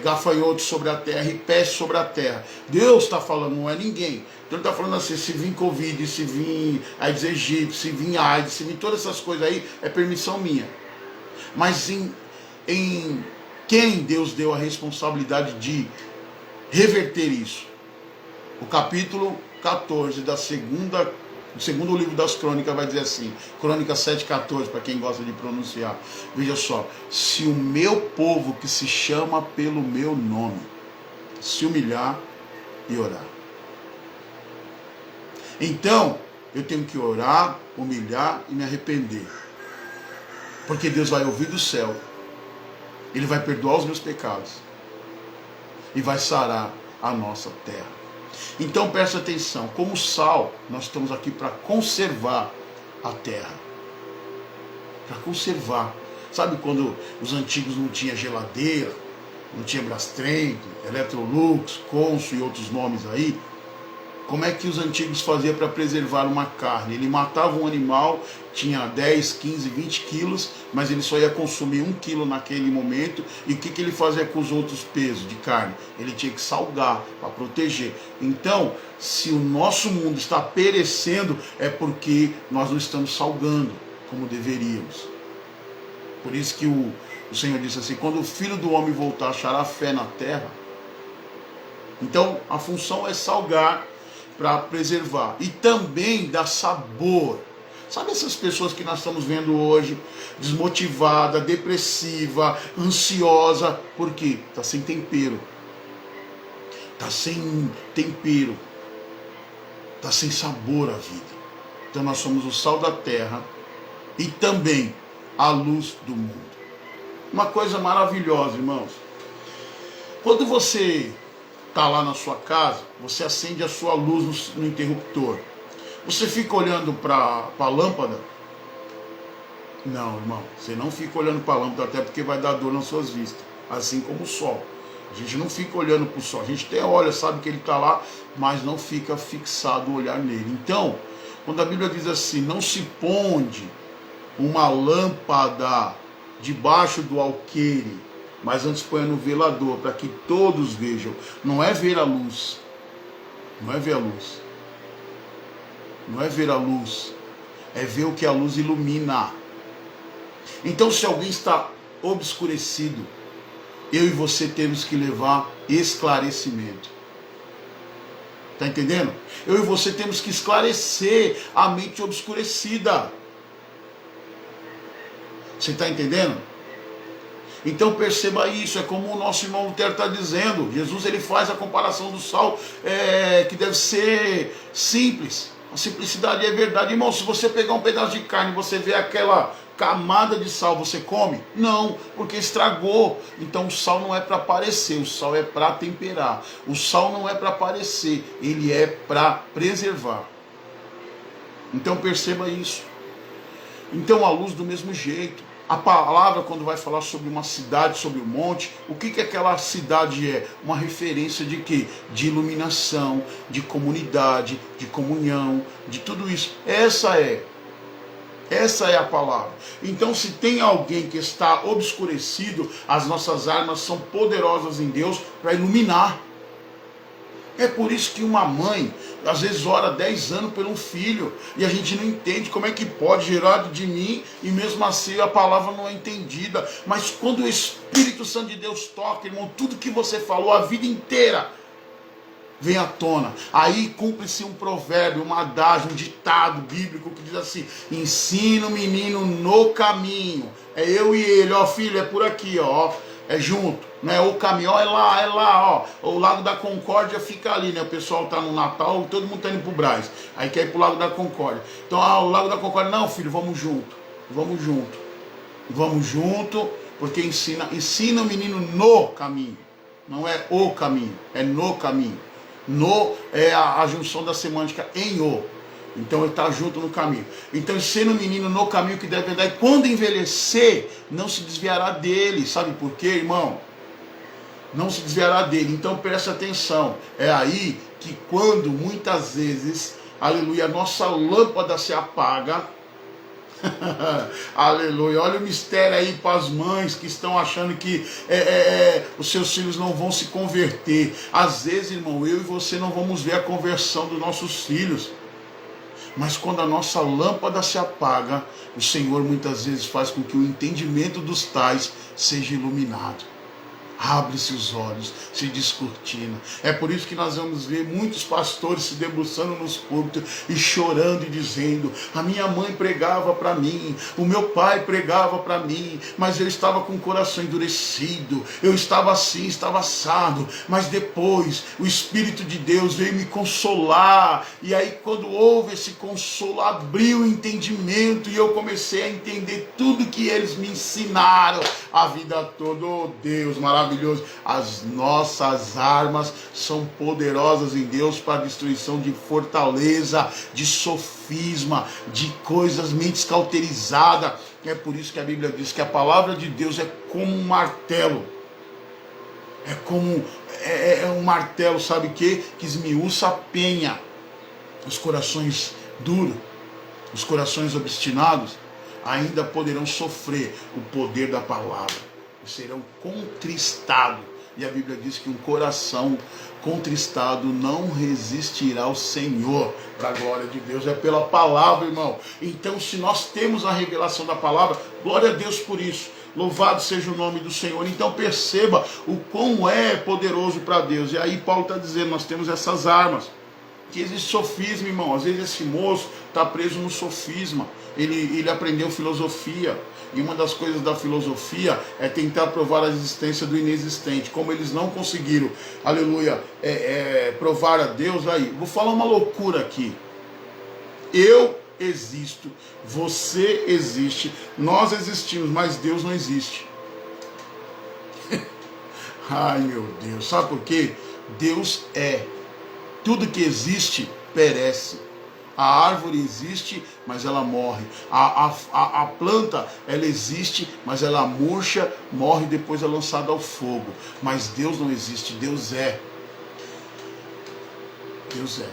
B: gafanhotos sobre a terra e peste sobre a terra, Deus está falando, não é ninguém. Então ele está falando assim: se vir Covid, se vir AIDS egípcio, se vir AIDS, se vir todas essas coisas aí, é permissão minha. Mas em quem Deus deu a responsabilidade de reverter isso? O capítulo 14 do segundo livro das Crônicas vai dizer assim, Crônicas 7,14, para quem gosta de pronunciar. Veja só: se o meu povo que se chama pelo meu nome se humilhar e orar. Então, eu tenho que orar, humilhar e me arrepender. Porque Deus vai ouvir do céu Ele vai perdoar os meus pecados e vai sarar a nossa terra. Então preste atenção, como sal, nós estamos aqui para conservar a terra. Para conservar. Sabe quando os antigos não tinham geladeira, não tinha Brastemp, Electrolux, Consul e outros nomes aí? Como é que os antigos faziam para preservar uma carne? Ele matava um animal, tinha 10, 15, 20 quilos, mas ele só ia consumir 1 quilo naquele momento. E o que ele fazia com os outros pesos de carne? Ele tinha que salgar para proteger. Então, se o nosso mundo está perecendo, é porque nós não estamos salgando como deveríamos. Por isso que o Senhor disse assim, quando o Filho do Homem voltar, achará fé na terra. Então, a função é salgar, para preservar e também dar sabor. Sabe essas pessoas que nós estamos vendo hoje, desmotivada, depressiva, ansiosa, por quê? Está sem tempero, está sem tempero, está sem sabor a vida. Então nós somos o sal da terra e também a luz do mundo. Uma coisa maravilhosa, irmãos, quando você está lá na sua casa, você acende a sua luz no interruptor. Você fica olhando para a lâmpada? Não, irmão, você não fica olhando para a lâmpada, até porque vai dar dor nas suas vistas, assim como o sol. A gente não fica olhando para o sol, a gente até olha, sabe que ele está lá, mas não fica fixado o olhar nele. Então, quando a Bíblia diz assim, não se ponde uma lâmpada debaixo do alqueire, mas antes põe no velador, para que todos vejam. Não é ver a luz. Não é ver a luz. Não é ver a luz. É ver o que a luz ilumina. Então, se alguém está obscurecido, eu e você temos que levar esclarecimento. Está entendendo? Eu e você temos que esclarecer a mente obscurecida. Você está entendendo? Então perceba isso, é como o nosso irmão Lutero está dizendo. Jesus ele faz a comparação do sal que deve ser simples. A simplicidade é verdade. Irmão, se você pegar um pedaço de carne e você vê aquela camada de sal, você come? Não, porque estragou. Então o sal não é para aparecer, o sal é para temperar. O sal não é para aparecer, ele é para preservar. Então perceba isso. Então a luz do mesmo jeito. A palavra, quando vai falar sobre uma cidade, sobre um monte, o que aquela cidade é? Uma referência de quê? De iluminação, de comunidade, de comunhão, de tudo isso. Essa é a palavra. Então, se tem alguém que está obscurecido, as nossas armas são poderosas em Deus para iluminar. É por isso que uma mãe, às vezes, ora 10 anos por um filho, e a gente não entende como é que pode gerar de mim, e mesmo assim a palavra não é entendida. Mas quando o Espírito Santo de Deus toca, irmão, tudo que você falou a vida inteira vem à tona. Aí cumpre-se um provérbio, um adágio, um ditado bíblico que diz assim: ensina o menino no caminho. É eu e ele, ó filho, é por aqui, ó. É junto, né? O caminho, ó, é lá, ó. O Lago da Concórdia fica ali, né? O pessoal tá no Natal, todo mundo tá indo pro Brás. Aí quer ir pro Lago da Concórdia. Então, o Lago da Concórdia, não, filho, vamos junto. Vamos junto. Vamos junto, porque ensina o menino no caminho. Não é o caminho, é no caminho. No é a junção da semântica em o. Então ele está junto no caminho. Então ensina o menino no caminho que deve andar. E quando envelhecer, não se desviará dele. Sabe por quê, irmão? Não se desviará dele. Então preste atenção. É aí que quando muitas vezes, aleluia, a nossa lâmpada se apaga. Aleluia. Olha o mistério aí para as mães que estão achando que os seus filhos não vão se converter. Às vezes, irmão, eu e você não vamos ver a conversão dos nossos filhos. Mas quando a nossa lâmpada se apaga, o Senhor muitas vezes faz com que o entendimento dos tais seja iluminado. Abre-se os olhos, se descortina. É por isso que nós vamos ver muitos pastores se debruçando nos púlpitos e chorando e dizendo: a minha mãe pregava para mim, o meu pai pregava para mim, mas eu estava com o coração endurecido, eu estava assim, estava assado, mas depois o Espírito de Deus veio me consolar, e aí quando houve esse consolo, abriu o entendimento, e eu comecei a entender tudo que eles me ensinaram a vida toda. Oh Deus maravilhoso, as nossas armas são poderosas em Deus para a destruição de fortaleza, de sofisma, de coisas, mentes cauterizadas. É por isso que a Bíblia diz que a palavra de Deus é como um martelo. É como um martelo, sabe o que? Que esmiuça a penha. Os corações duros, os corações obstinados, ainda poderão sofrer o poder da palavra. Serão contristados. E a Bíblia diz que um coração contristado não resistirá ao Senhor. Para a glória de Deus, é pela palavra, irmão. Então, se nós temos a revelação da palavra, glória a Deus por isso. Louvado seja o nome do Senhor. Então perceba o quão é poderoso para Deus. E aí Paulo está dizendo, nós temos essas armas. Que existe sofisma, irmão. Às vezes esse moço está preso no sofisma. Ele aprendeu filosofia. E uma das coisas da filosofia é tentar provar a existência do inexistente. Como eles não conseguiram, aleluia, provar a Deus, aí, vou falar uma loucura aqui. Eu existo, você existe, nós existimos, mas Deus não existe. Ai meu Deus, sabe por quê? Deus é. Tudo que existe perece. A árvore existe, mas ela morre. A planta, ela existe, mas ela murcha, morre e depois é lançada ao fogo. Mas Deus não existe, Deus é. Deus é.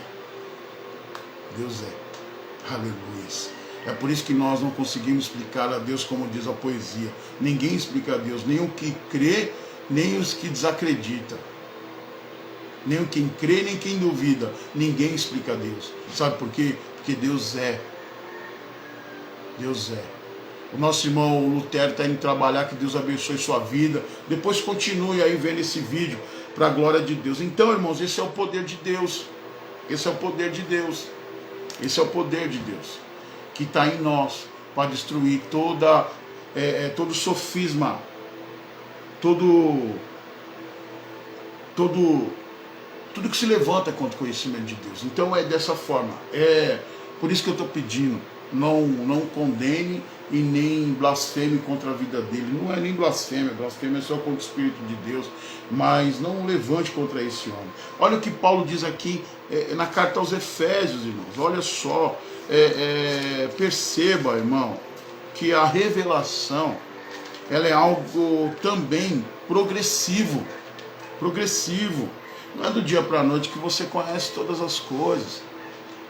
B: Deus é. Aleluia. É por isso que nós não conseguimos explicar a Deus como diz a poesia. Ninguém explica a Deus, nem o que crê, nem os que desacreditam. Nem quem crê, nem quem duvida. Ninguém explica a Deus. Sabe por quê? Porque Deus é. Deus é. O nosso irmão Lutero está indo trabalhar, que Deus abençoe sua vida. Depois continue aí vendo esse vídeo, para a glória de Deus. Então, irmãos, esse é o poder de Deus. Esse é o poder de Deus. Esse é o poder de Deus. Que está em nós, para destruir todo sofisma. Tudo que se levanta contra o conhecimento de Deus. Então é dessa forma. É por isso que eu estou pedindo, não condene e nem blasfeme contra a vida dele. Não é nem blasfêmia é só contra o Espírito de Deus, mas não levante contra esse homem. Olha o que Paulo diz aqui na carta aos Efésios, irmãos. Olha só, perceba, irmão, que a revelação, ela é algo também progressivo. Não é do dia para a noite que você conhece todas as coisas.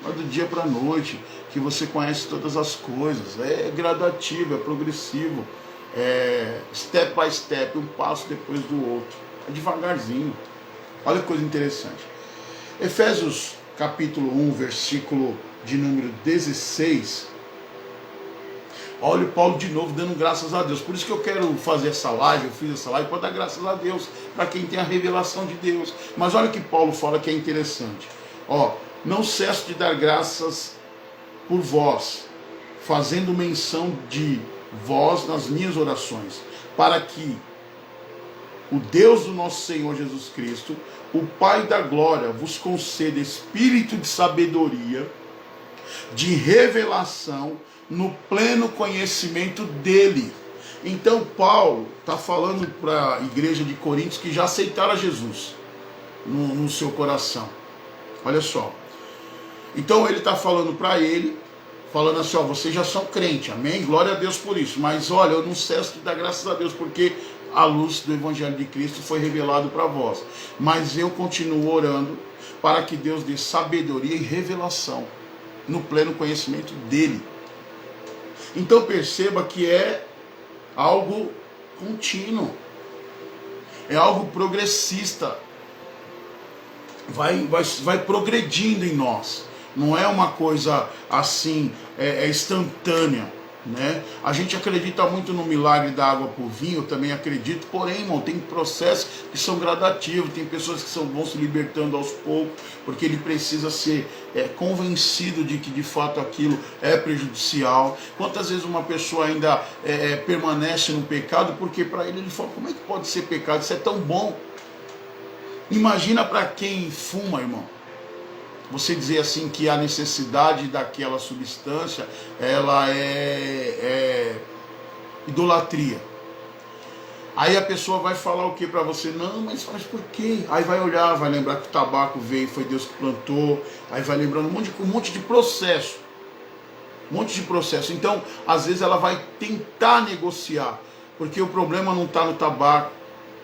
B: Não é do dia para a noite que você conhece todas as coisas. É gradativo, é progressivo. É step by step, um passo depois do outro. É devagarzinho. Olha que coisa interessante. Efésios capítulo 1, versículo de número 16. Olha o Paulo de novo dando graças a Deus. Por isso que eu quero fazer essa live, eu fiz essa live para dar graças a Deus, para quem tem a revelação de Deus. Mas olha o que Paulo fala que é interessante. Não cesso de dar graças por vós, fazendo menção de vós nas minhas orações, para que o Deus do nosso Senhor Jesus Cristo, o Pai da glória, vos conceda espírito de sabedoria, de revelação, no pleno conhecimento dele. Então Paulo está falando para a igreja de Coríntios que já aceitaram a Jesus no seu coração. Olha só. Então ele está falando para ele, falando assim, vocês já são crentes, amém? Glória a Deus por isso. Mas olha, eu não cesso de dar graças a Deus, porque a luz do Evangelho de Cristo foi revelado para vós. Mas eu continuo orando para que Deus dê sabedoria e revelação no pleno conhecimento dele. Então perceba que é algo contínuo, é algo progressista, vai progredindo em nós, não é uma coisa assim, instantânea. né? A gente acredita muito no milagre da água por vinho, eu também acredito, porém, irmão, tem processos que são gradativos, tem pessoas que vão se libertando aos poucos, porque ele precisa ser convencido de que de fato aquilo é prejudicial. Quantas vezes uma pessoa ainda permanece no pecado, porque para ele fala, como é que pode ser pecado? Isso é tão bom. Imagina para quem fuma, irmão, você dizer assim que a necessidade daquela substância, ela é idolatria. Aí a pessoa vai falar o que para você? Não, mas por quê? Aí vai olhar, vai lembrar que o tabaco veio, foi Deus que plantou, aí vai lembrando um monte de processo. Um monte de processo. Então, às vezes ela vai tentar negociar, porque o problema não está no tabaco,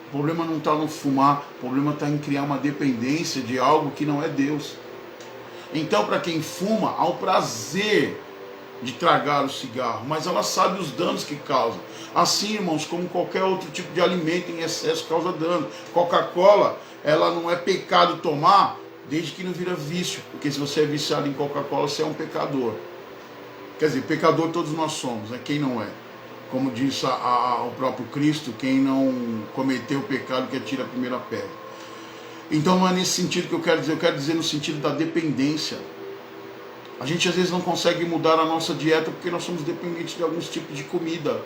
B: o problema não está no fumar, o problema está em criar uma dependência de algo que não é Deus. Então, para quem fuma, há o prazer de tragar o cigarro, mas ela sabe os danos que causa. Assim, irmãos, como qualquer outro tipo de alimento em excesso causa dano. Coca-Cola, ela não é pecado tomar, desde que não vira vício, porque se você é viciado em Coca-Cola, você é um pecador. Quer dizer, pecador todos nós somos, né? Quem não é? Como disse o próprio Cristo, quem não cometeu o pecado que atira a primeira pedra. Então não é nesse sentido que eu quero dizer no sentido da dependência. A gente às vezes não consegue mudar a nossa dieta porque nós somos dependentes de alguns tipos de comida,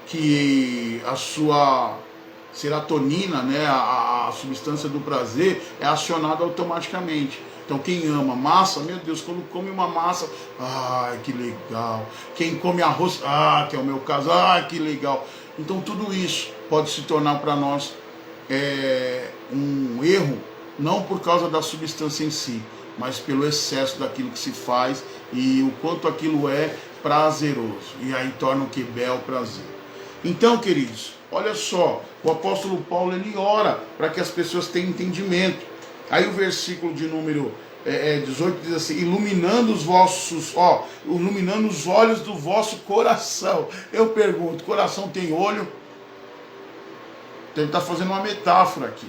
B: que a sua serotonina, né, a substância do prazer, é acionada automaticamente. Então quem ama massa, meu Deus, quando come uma massa, ai que legal. Quem come arroz, que é o meu caso, que legal. Então tudo isso pode se tornar para nós um erro, não por causa da substância em si, mas pelo excesso daquilo que se faz e o quanto aquilo é prazeroso. E aí torna o que bel prazer. Então, queridos, olha só, o apóstolo Paulo, ele ora para que as pessoas tenham entendimento. Aí o versículo de número 18 diz assim, iluminando os olhos do vosso coração. Eu pergunto, coração tem olho? Então ele está fazendo uma metáfora aqui,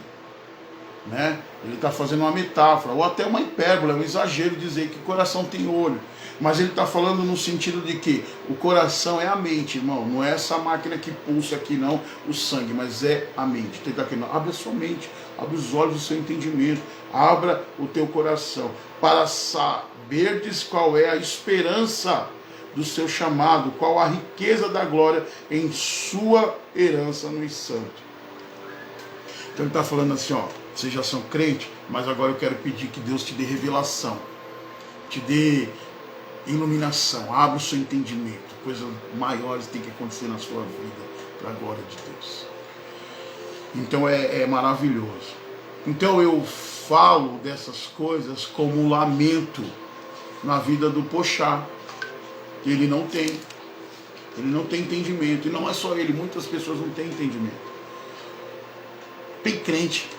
B: né? Ele está fazendo uma metáfora, ou até uma hipérbole, um exagero dizer que o coração tem olho. Mas ele está falando no sentido de que o coração é a mente, irmão. Não é essa máquina que pulsa aqui não, o sangue, mas é a mente. Então ele está querendo, abre a sua mente, abre os olhos do seu entendimento, abra o teu coração, para saberdes qual é a esperança do seu chamado, qual a riqueza da glória em sua herança nos santos. Então ele está falando assim, vocês já são crentes, mas agora eu quero pedir que Deus te dê revelação, te dê iluminação, abra o seu entendimento. Coisas maiores têm que acontecer na sua vida, para a glória de Deus. Então é maravilhoso. Então eu falo dessas coisas como um lamento na vida do Pochá. Ele não tem entendimento. E não é só ele, muitas pessoas não têm entendimento. Tem crente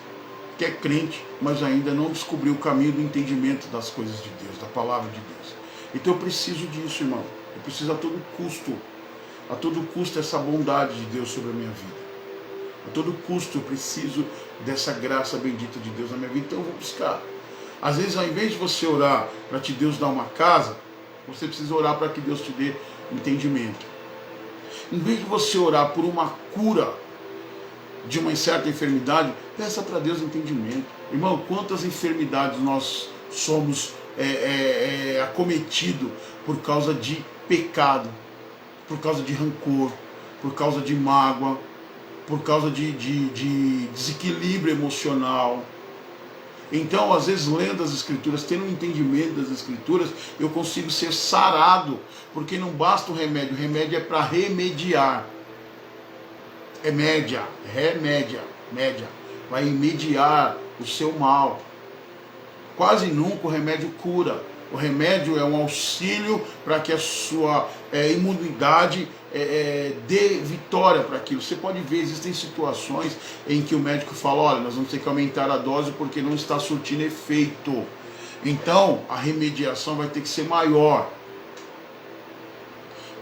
B: que é crente, mas ainda não descobriu o caminho do entendimento das coisas de Deus, da palavra de Deus. Então eu preciso disso, irmão. Eu preciso a todo custo essa bondade de Deus sobre a minha vida. A todo custo eu preciso dessa graça bendita de Deus na minha vida, então eu vou buscar. Às vezes, ao invés de você orar para te Deus dar uma casa, você precisa orar para que Deus te dê entendimento. Em vez de você orar por uma cura de uma certa enfermidade, peça para Deus entendimento. Irmão, quantas enfermidades nós somos acometidos por causa de pecado, por causa de rancor, por causa de mágoa, por causa de desequilíbrio emocional. Então, às vezes, lendo as Escrituras, tendo um entendimento das Escrituras, eu consigo ser sarado, porque não basta o remédio é para remediar. Média, vai remediar o seu mal. Quase nunca o remédio cura. O remédio é um auxílio para que a sua imunidade dê vitória para aquilo. Você pode ver, existem situações em que o médico fala, olha, nós vamos ter que aumentar a dose porque não está surtindo efeito. Então, a remediação vai ter que ser maior.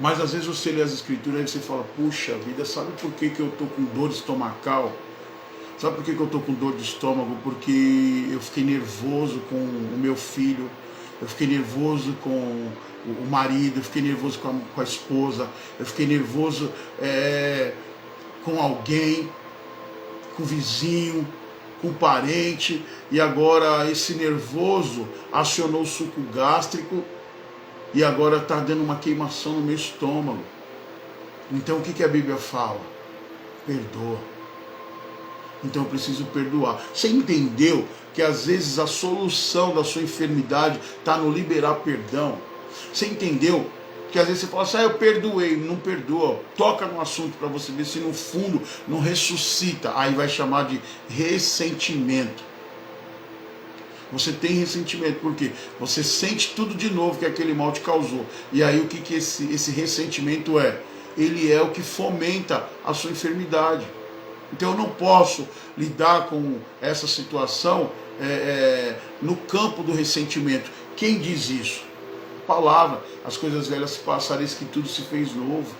B: Mas às vezes você lê as Escrituras e você fala, puxa vida, sabe por que eu estou com dor estomacal? Sabe por que eu estou com dor de estômago? Porque eu fiquei nervoso com o meu filho, eu fiquei nervoso com o marido, eu fiquei nervoso com a esposa, eu fiquei nervoso com alguém, com o vizinho, com o parente, e agora esse nervoso acionou o suco gástrico e agora está dando uma queimação no meu estômago. Então o que a Bíblia fala? Perdoa. Então eu preciso perdoar. Você entendeu que às vezes a solução da sua enfermidade está no liberar perdão? Você entendeu que às vezes você fala assim, eu perdoei, não perdoa. Toca no assunto para você ver se no fundo não ressuscita. Aí vai chamar de ressentimento. Você tem ressentimento, por quê? Você sente tudo de novo que aquele mal te causou. E aí o que esse ressentimento é? Ele é o que fomenta a sua enfermidade. Então eu não posso lidar com essa situação no campo do ressentimento. Quem diz isso? Palavra, as coisas velhas se passaram, eis que tudo se fez novo.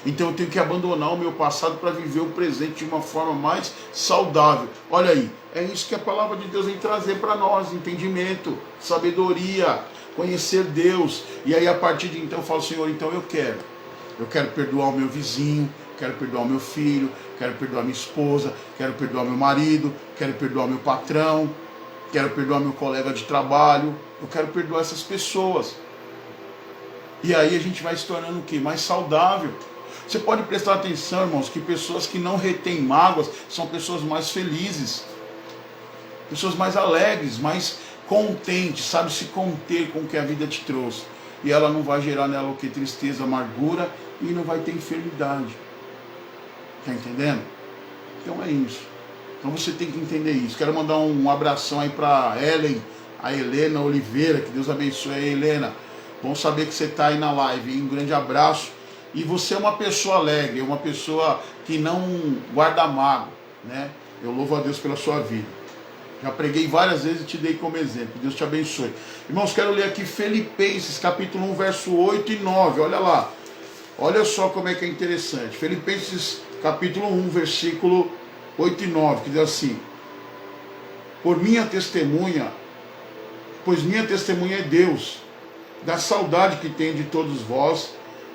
B: Então eu tenho que abandonar o meu passado para viver o presente de uma forma mais saudável. Olha aí, é isso que a palavra de Deus vem trazer para nós, entendimento, sabedoria, conhecer Deus. E aí a partir de então eu falo, Senhor, então eu quero perdoar o meu vizinho, quero perdoar o meu filho, quero perdoar minha esposa, quero perdoar meu marido, quero perdoar meu patrão, quero perdoar meu colega de trabalho, eu quero perdoar essas pessoas. E aí a gente vai se tornando o quê? Mais saudável. Você pode prestar atenção, irmãos, que pessoas que não retêm mágoas são pessoas mais felizes, pessoas mais alegres, mais contentes, sabe se conter com o que a vida te trouxe. E ela não vai gerar nela o que? Tristeza, amargura, e não vai ter enfermidade. Tá entendendo? Então é isso. Então você tem que entender isso. Quero mandar um abração aí para a Helena Oliveira, que Deus abençoe aí, Helena. Bom saber que você está aí na live, hein? Um grande abraço. E você é uma pessoa alegre, uma pessoa que não guarda mágoa, né? Eu louvo a Deus pela sua vida. Já preguei várias vezes e te dei como exemplo. Deus te abençoe. Irmãos, quero ler aqui Filipenses, capítulo 1, verso 8 e 9. Olha lá. Olha só como é que é interessante. Filipenses, capítulo 1, versículo 8 e 9, que diz assim: pois minha testemunha é Deus, da saudade que tenho de todos vós,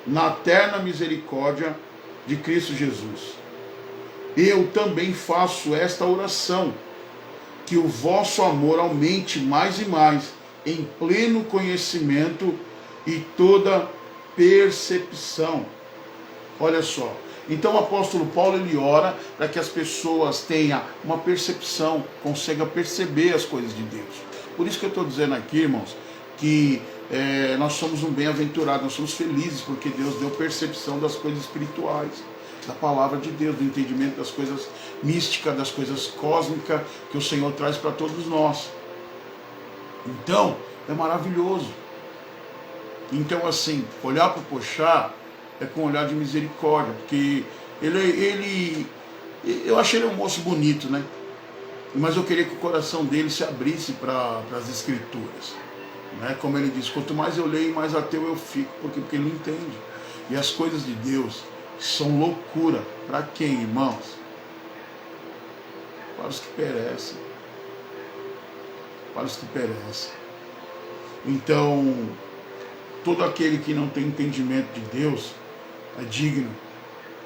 B: na eterna misericórdia de Cristo Jesus. Eu também faço esta oração, que o vosso amor aumente mais e mais, em pleno conhecimento e toda percepção. Olha só. Então o apóstolo Paulo, ele ora para que as pessoas tenham uma percepção, consigam perceber as coisas de Deus. Por isso que eu estou dizendo aqui, irmãos, que nós somos um bem-aventurado, nós somos felizes, porque Deus deu percepção das coisas espirituais, da palavra de Deus, do entendimento das coisas místicas, das coisas cósmicas que o Senhor traz para todos nós. Então, é maravilhoso. Então, assim, olhar para o Pochá é com um olhar de misericórdia, porque eu achei ele um moço bonito, né? Mas eu queria que o coração dele se abrisse para as Escrituras. Né? Como ele diz, quanto mais eu leio, mais ateu eu fico, porque ele não entende. E as coisas de Deus são loucura. Para quem, irmãos? Para os que perecem. Para os que perecem. Então, todo aquele que não tem entendimento de Deus é digno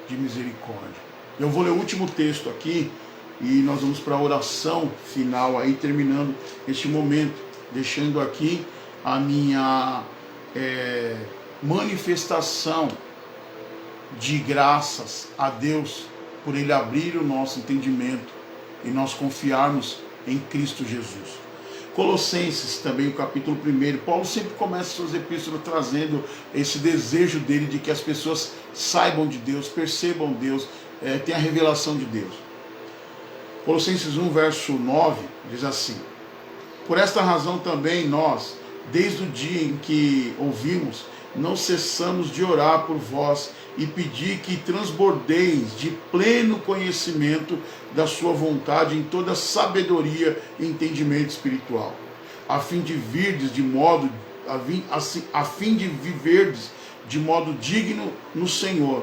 B: de misericórdia. Eu vou ler o último texto aqui e nós vamos para a oração final aí, terminando este momento, deixando aqui a minha manifestação de graças a Deus por Ele abrir o nosso entendimento e nós confiarmos em Cristo Jesus. Colossenses também, o capítulo 1, Paulo sempre começa suas epístolas trazendo esse desejo dele de que as pessoas saibam de Deus, percebam Deus, tenham a revelação de Deus. Colossenses 1, verso 9, diz assim: por esta razão também nós, desde o dia em que ouvimos, não cessamos de orar por vós e pedir que transbordeis de pleno conhecimento da sua vontade em toda sabedoria e entendimento espiritual, a fim de viverdes de modo digno no Senhor,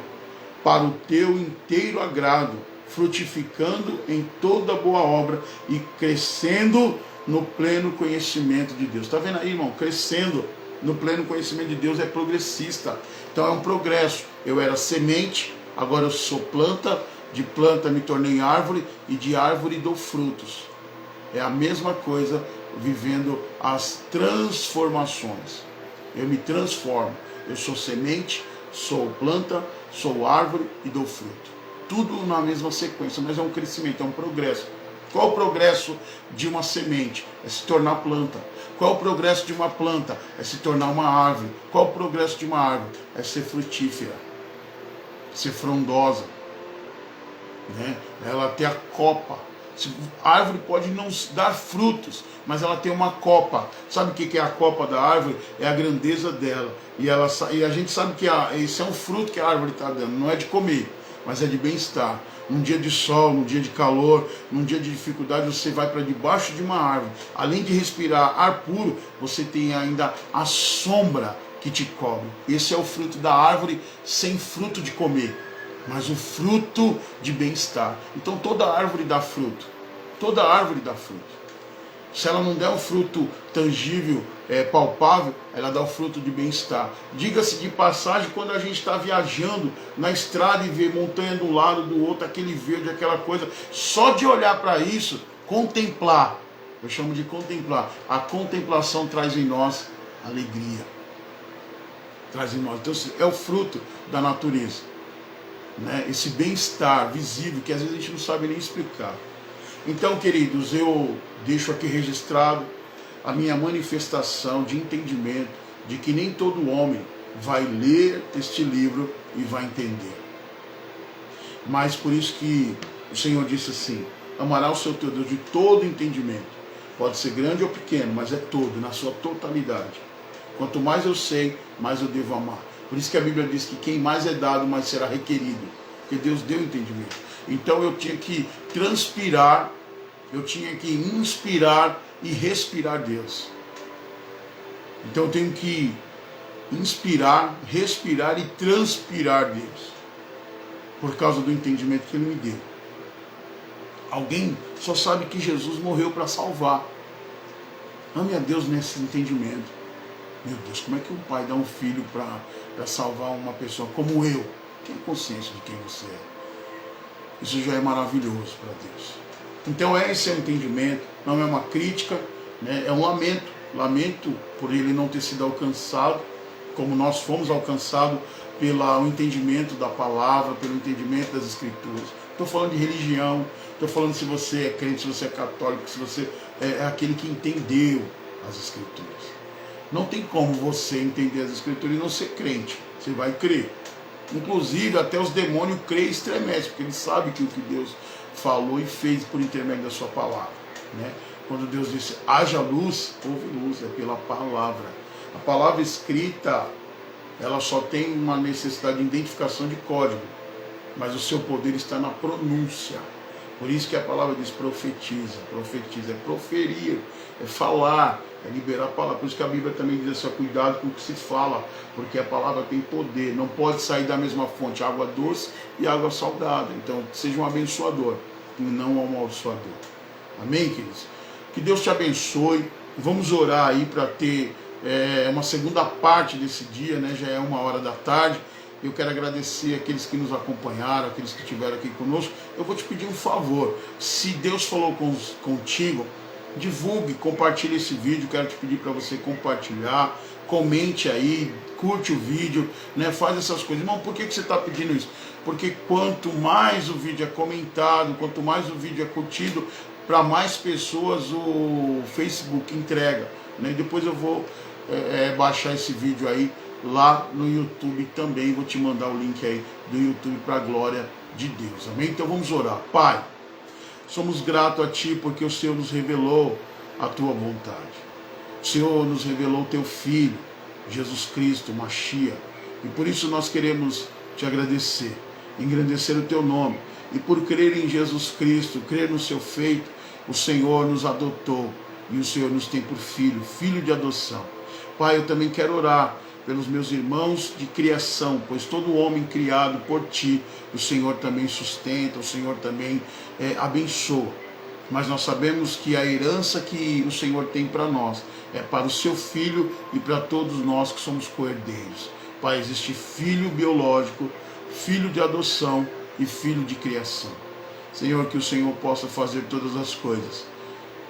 B: para o teu inteiro agrado, frutificando em toda boa obra e crescendo no pleno conhecimento de Deus. Está vendo aí, irmão? Crescendo. no pleno conhecimento de Deus é progressista. Então é um progresso. Eu era semente, agora eu sou planta, de planta me tornei árvore e de árvore dou frutos. É a mesma coisa vivendo as transformações. Eu me transformo. Eu sou semente, sou planta, sou árvore e dou fruto. Tudo na mesma sequência, mas é um crescimento, é um progresso. Qual o progresso de uma semente? É se tornar planta. Qual o progresso de uma planta? É se tornar uma árvore. Qual o progresso de uma árvore? É ser frutífera, ser frondosa, né? Ela ter a copa. A árvore pode não dar frutos, mas ela tem uma copa. Sabe o que é a copa da árvore? É a grandeza dela. E a gente sabe que esse é um fruto que a árvore está dando. Não é de comer, mas é de bem-estar. Num dia de sol, num dia de calor, num dia de dificuldade, você vai para debaixo de uma árvore. Além de respirar ar puro, você tem ainda a sombra que te cobre. Esse é o fruto da árvore sem fruto de comer, mas o fruto de bem-estar. Então toda árvore dá fruto. Toda árvore dá fruto. Se ela não der um fruto tangível, palpável, ela dá o fruto de bem-estar. Diga-se de passagem, quando a gente está viajando na estrada e vê montanha de um lado, do outro, aquele verde, aquela coisa, só de olhar para isso, contemplar, eu chamo de contemplar, a contemplação traz em nós alegria. Traz em nós. Então é o fruto da natureza, né? Esse bem-estar visível que às vezes a gente não sabe nem explicar. Então, queridos, eu deixo aqui registrado a minha manifestação de entendimento de que nem todo homem vai ler este livro e vai entender. Mas por isso que o Senhor disse assim: amará o seu teu Deus de todo entendimento. Pode ser grande ou pequeno, mas é todo, na sua totalidade. Quanto mais eu sei, mais eu devo amar. Por isso que a Bíblia diz que quem mais é dado, mais será requerido. Porque Deus deu entendimento. Então eu tinha que transpirar, eu tinha que inspirar e respirar Deus. Então eu tenho que inspirar, respirar e transpirar Deus. Por causa do entendimento que Ele me deu. Alguém só sabe que Jesus morreu para salvar. Ame a Deus nesse entendimento. Meu Deus, como é que um pai dá um filho para salvar uma pessoa como eu? Tenha consciência de quem você é. Isso já é maravilhoso para Deus. Então esse é o entendimento, não é uma crítica, né? É um lamento. Lamento por ele não ter sido alcançado, como nós fomos alcançados pelo entendimento da palavra, pelo entendimento das Escrituras. Estou falando de religião, estou falando se você é crente, se você é católico, se você é aquele que entendeu as Escrituras. Não tem como você entender as Escrituras e não ser crente. Você vai crer. Inclusive, até os demônios creem e estremecem, porque eles sabem que o que Deus falou e fez por intermédio da sua palavra, né? Quando Deus disse, haja luz, houve luz, é pela palavra. A palavra escrita, ela só tem uma necessidade de identificação de código, mas o seu poder está na pronúncia. Por isso que a palavra diz profetiza, profetiza, é proferir, é falar, é liberar a palavra. Por isso que a Bíblia também diz assim, cuidado com o que se fala, porque a palavra tem poder, não pode sair da mesma fonte, água doce e água salgada. Então seja um abençoador e não um amaldiçoador. Amém, queridos? Que Deus te abençoe. Vamos orar aí para ter uma segunda parte desse dia, né? Já é 13h. Eu quero agradecer aqueles que nos acompanharam, aqueles que estiveram aqui conosco. Eu vou te pedir um favor. Se Deus falou contigo, divulgue, compartilhe esse vídeo. Quero te pedir para você compartilhar, comente aí, curte o vídeo, né? Faz essas coisas. Irmão, por que você está pedindo isso? Porque quanto mais o vídeo é comentado, quanto mais o vídeo é curtido, para mais pessoas o Facebook entrega, né? Depois eu vou baixar esse vídeo aí lá no YouTube também, vou te mandar o link aí do YouTube para a glória de Deus, amém? Então vamos orar. Pai, somos gratos a Ti porque o Senhor nos revelou a Tua vontade, o Senhor nos revelou o Teu Filho, Jesus Cristo, Mashiach, e por isso nós queremos Te agradecer, engrandecer o Teu nome, e por crer em Jesus Cristo, crer no Seu feito, o Senhor nos adotou, e o Senhor nos tem por filho, filho de adoção. Pai, eu também quero orar pelos meus irmãos de criação, pois todo homem criado por Ti, o Senhor também sustenta, o Senhor também abençoa. mas nós sabemos que a herança que o Senhor tem para nós é para o seu filho e para todos nós que somos co-herdeiros. Pai, existe filho biológico, filho de adoção e filho de criação. Senhor, que o Senhor possa fazer todas as coisas,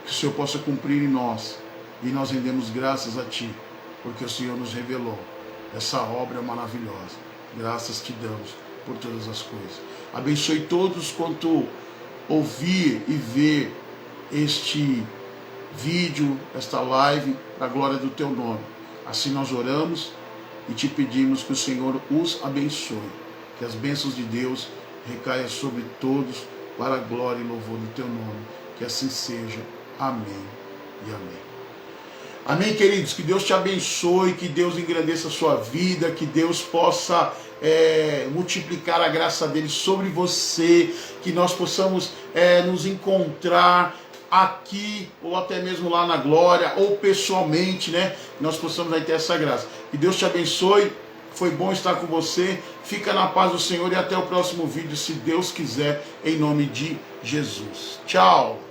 B: que o Senhor possa cumprir em nós, e nós rendemos graças a Ti, porque o Senhor nos revelou essa obra maravilhosa. Graças te damos por todas as coisas. Abençoe todos quanto ouvir e ver este vídeo, esta live, para a glória do Teu nome. Assim nós oramos e te pedimos que o Senhor os abençoe, que as bênçãos de Deus recaiam sobre todos, para a glória e louvor do Teu nome. Que assim seja. Amém e amém. Amém, queridos? Que Deus te abençoe, que Deus engrandeça a sua vida, que Deus possa multiplicar a graça dele sobre você, que nós possamos nos encontrar aqui, ou até mesmo lá na glória, ou pessoalmente, né? Nós possamos aí ter essa graça. Que Deus te abençoe, foi bom estar com você, fica na paz do Senhor e até o próximo vídeo, se Deus quiser, em nome de Jesus. Tchau!